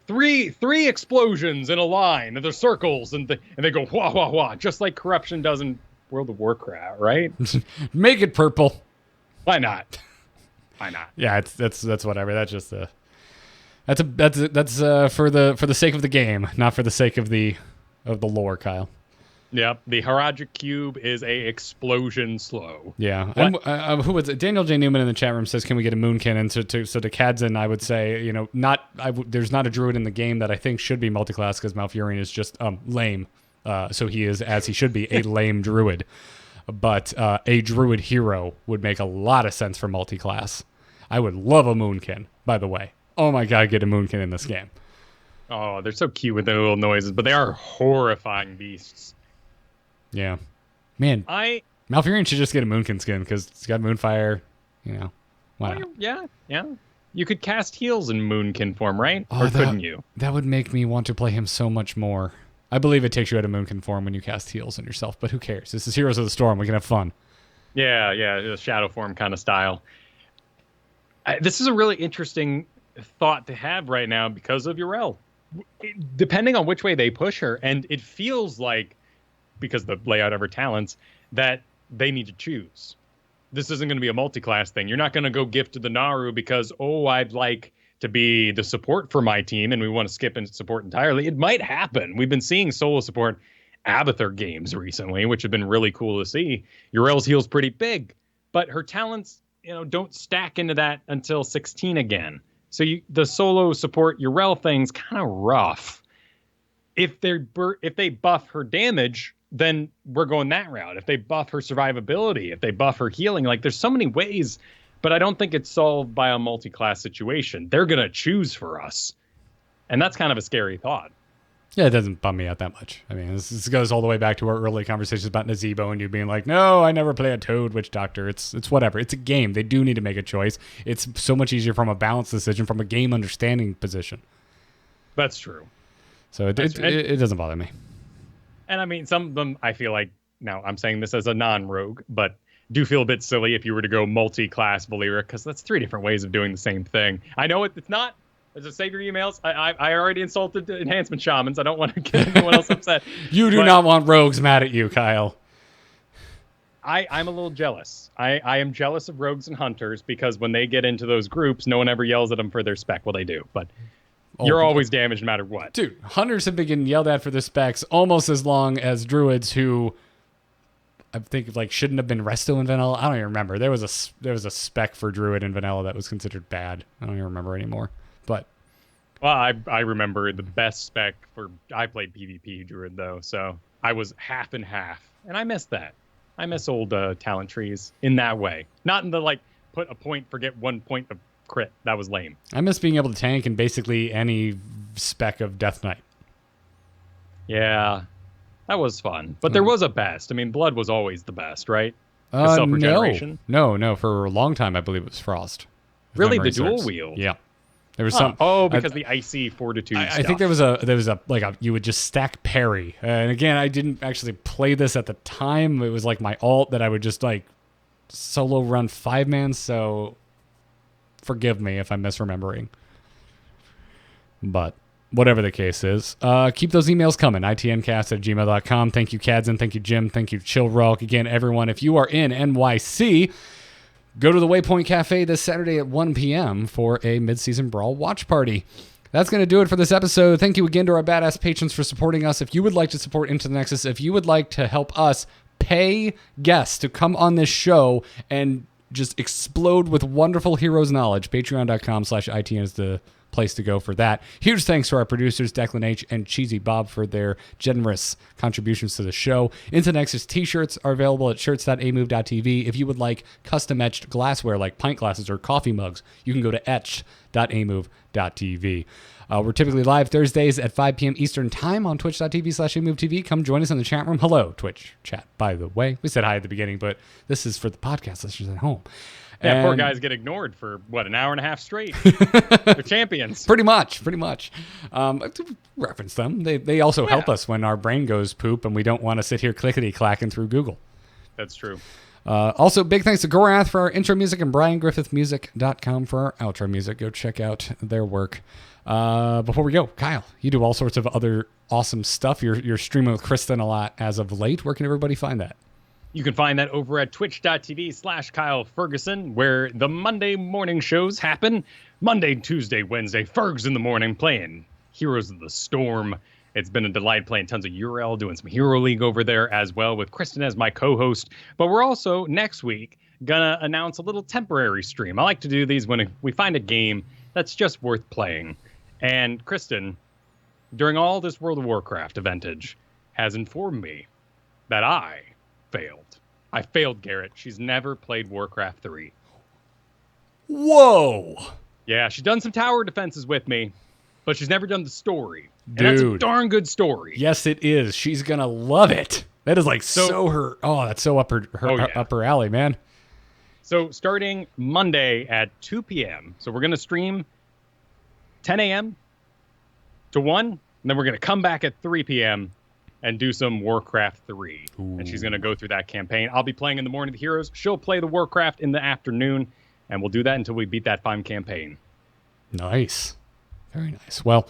three explosions in a line, and the circles, and they go wah wah wah, just like corruption does in World of Warcraft, right? Make it purple. Why not? Why not? Yeah, that's whatever. That's just that's for the sake of the game, not for the sake of the lore, Kyle. Yep, the Haragic Cube is a explosion slow. Yeah. Who was it? Daniel J. Newman in the chat room says, can we get a Moonkin? And so to Kadzin, I would say, there's not a druid in the game that I think should be multiclass, because Malfurion is just lame. So he is, as he should be, a lame druid. But a druid hero would make a lot of sense for multiclass. I would love a Moonkin, by the way. Oh my God, get a Moonkin in this game. Oh, they're so cute with their little noises, but they are horrifying beasts. Yeah. Man, Malfurion should just get a Moonkin skin because it's got Moonfire, Why not? Yeah. You could cast heals in Moonkin form, right? Or couldn't you? That would make me want to play him so much more. I believe it takes you out of Moonkin form when you cast heals on yourself, but who cares? This is Heroes of the Storm. We can have fun. Yeah, the shadow form kind of style. This is a really interesting thought to have right now because of Yrel. Depending on which way they push her, and it feels like, because the layout of her talents, that they need to choose. This isn't going to be a multi-class thing. You're not going to go gift to the Naru because, I'd like to be the support for my team and we want to skip and support entirely. It might happen. We've been seeing solo support Abathur games recently, which have been really cool to see. Yrel's heal's pretty big, but her talents, don't stack into that until 16 again. So the solo support Yrel thing's kind of rough. If they buff her damage, then we're going that route. If they buff her survivability, if they buff her healing, like there's so many ways, but I don't think it's solved by a multi-class situation. They're going to choose for us. And that's kind of a scary thought. Yeah, it doesn't bum me out that much. I mean, this goes all the way back to our early conversations about Nazebo and you being like, no, I never play a Toad Witch Doctor. It's whatever. It's a game. They do need to make a choice. It's so much easier from a balance decision, from a game understanding position. That's true. So it doesn't bother me. And I mean, some of them, I feel like, now I'm saying this as a non-rogue, but do feel a bit silly if you were to go multi-class Valyric, because that's 3 different ways of doing the same thing. I know it's not. As a save your emails, I already insulted enhancement shamans. I don't want to get anyone else upset. You do not want rogues mad at you, Kyle. I'm a little jealous. I am jealous of rogues and hunters because when they get into those groups, no one ever yells at them for their spec. Well, they do, but you're always damaged no matter what. Dude, hunters have been getting yelled at for their specs almost as long as druids who I think shouldn't have been resto in vanilla. I don't even remember. There was a spec for druid in vanilla that was considered bad. I don't even remember anymore. But well, I remember the best spec I played PvP druid though, so I was half and half, and I miss that. I miss old talent trees in that way, not in the put a point, forget 1 point of crit. That was lame. I miss being able to tank in basically any spec of Death Knight. Yeah, that was fun, but there was a best. I mean, blood was always the best, right? Self-regeneration. No. For a long time, I believe it was Frost. Really, the dual wield. Yeah. There was some. Because the icy fortitude. I think there was a you would just stack parry, and again, I didn't actually play this at the time. It was my alt that I would just solo run 5-man. So forgive me if I'm misremembering, but whatever the case is, keep those emails coming. itncast@gmail.com. Thank you, Kadzen. Thank you, Jim. Thank you, Chillrock. Again, everyone, if you are in NYC. Go to the Waypoint Cafe this Saturday at 1 p.m. for a mid-season Brawl watch party. That's going to do it for this episode. Thank you again to our badass patrons for supporting us. If you would like to support Into the Nexus, if you would like to help us pay guests to come on this show and just explode with wonderful heroes knowledge, patreon.com/ITN is the place to go for that. Huge thanks to our producers, Declan H. and Cheesy Bob, for their generous contributions to the show. Into Nexus t-shirts are available at shirts.amove.tv. If you would like custom-etched glassware like pint glasses or coffee mugs, you can go to etch.amove.tv. We're typically live Thursdays at 5 p.m. Eastern Time on twitch.tv/amovetv. Come join us in the chat room. Hello, Twitch chat, by the way. We said hi at the beginning, but this is for the podcast listeners at home. Yeah, poor guys get ignored for, an hour and a half straight. They're champions. Pretty much. To reference them. They also help us when our brain goes poop and we don't want to sit here clickety-clacking through Google. That's true. Also, big thanks to Gorath for our intro music and BrianGriffithMusic.com for our outro music. Go check out their work. Before we go, Kyle, you do all sorts of other awesome stuff. You're streaming with Kristen a lot as of late. Where can everybody find that? You can find that over at twitch.tv/Kyle Fergusson, where the Monday morning shows happen. Monday, Tuesday, Wednesday, Fergs in the morning playing Heroes of the Storm. It's been a delight playing tons of Yrel, doing some Hero League over there as well with Kristen as my co-host. But we're also, next week, gonna announce a little temporary stream. I like to do these when we find a game that's just worth playing. And Kristen, during all this World of Warcraft eventage, has informed me that I failed. I failed Garrett. She's never played Warcraft 3. Whoa! Yeah, she's done some tower defenses with me, but she's never done the story. Dude. And that's a darn good story. Yes, it is. She's gonna love it. That is that's so up her alley, man. So starting Monday at 2 p.m. So we're gonna stream 10 a.m. to 1, and then we're gonna come back at 3 p.m. and do some Warcraft 3. Ooh. And she's going to go through that campaign. I'll be playing in the morning the heroes. She'll play the Warcraft in the afternoon, and we'll do that until we beat that fine campaign. Nice. Very nice. Well,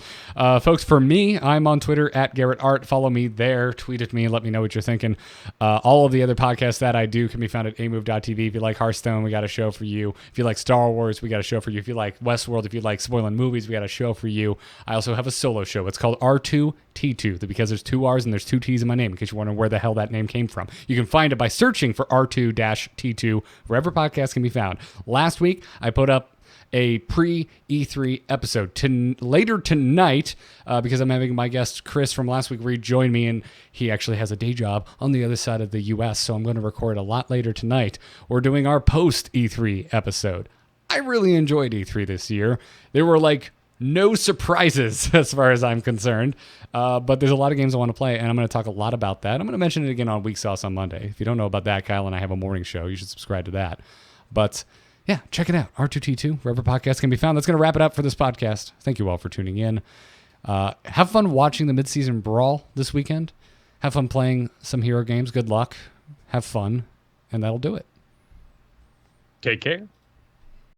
folks, for me, I'm on Twitter at Garrett Art. Follow me there. Tweet at me and let me know what you're thinking. All of the other podcasts that I do can be found at amove.tv. If you like Hearthstone, we got a show for you. If you like Star Wars, we got a show for you. If you like Westworld, if you like spoiling movies, we got a show for you. I also have a solo show. It's called R2T2, because there's 2 R's and there's 2 T's in my name, in case you're wondering where the hell that name came from. You can find it by searching for R2-T2 wherever podcasts can be found. Last week, I put up a pre-E3 episode. Later tonight, because I'm having my guest Chris from last week rejoin me, and he actually has a day job on the other side of the U.S., so I'm going to record a lot later tonight. We're doing our post-E3 episode. I really enjoyed E3 this year. There were, no surprises as far as I'm concerned, but there's a lot of games I want to play, and I'm going to talk a lot about that. I'm going to mention it again on Weak Sauce on Monday. If you don't know about that, Kyle and I have a morning show. You should subscribe to that. But yeah, check it out. R2T2, wherever podcasts can be found. That's going to wrap it up for this podcast. Thank you all for tuning in. Have fun watching the mid-season brawl this weekend. Have fun playing some hero games. Good luck. Have fun. And that'll do it. Take care.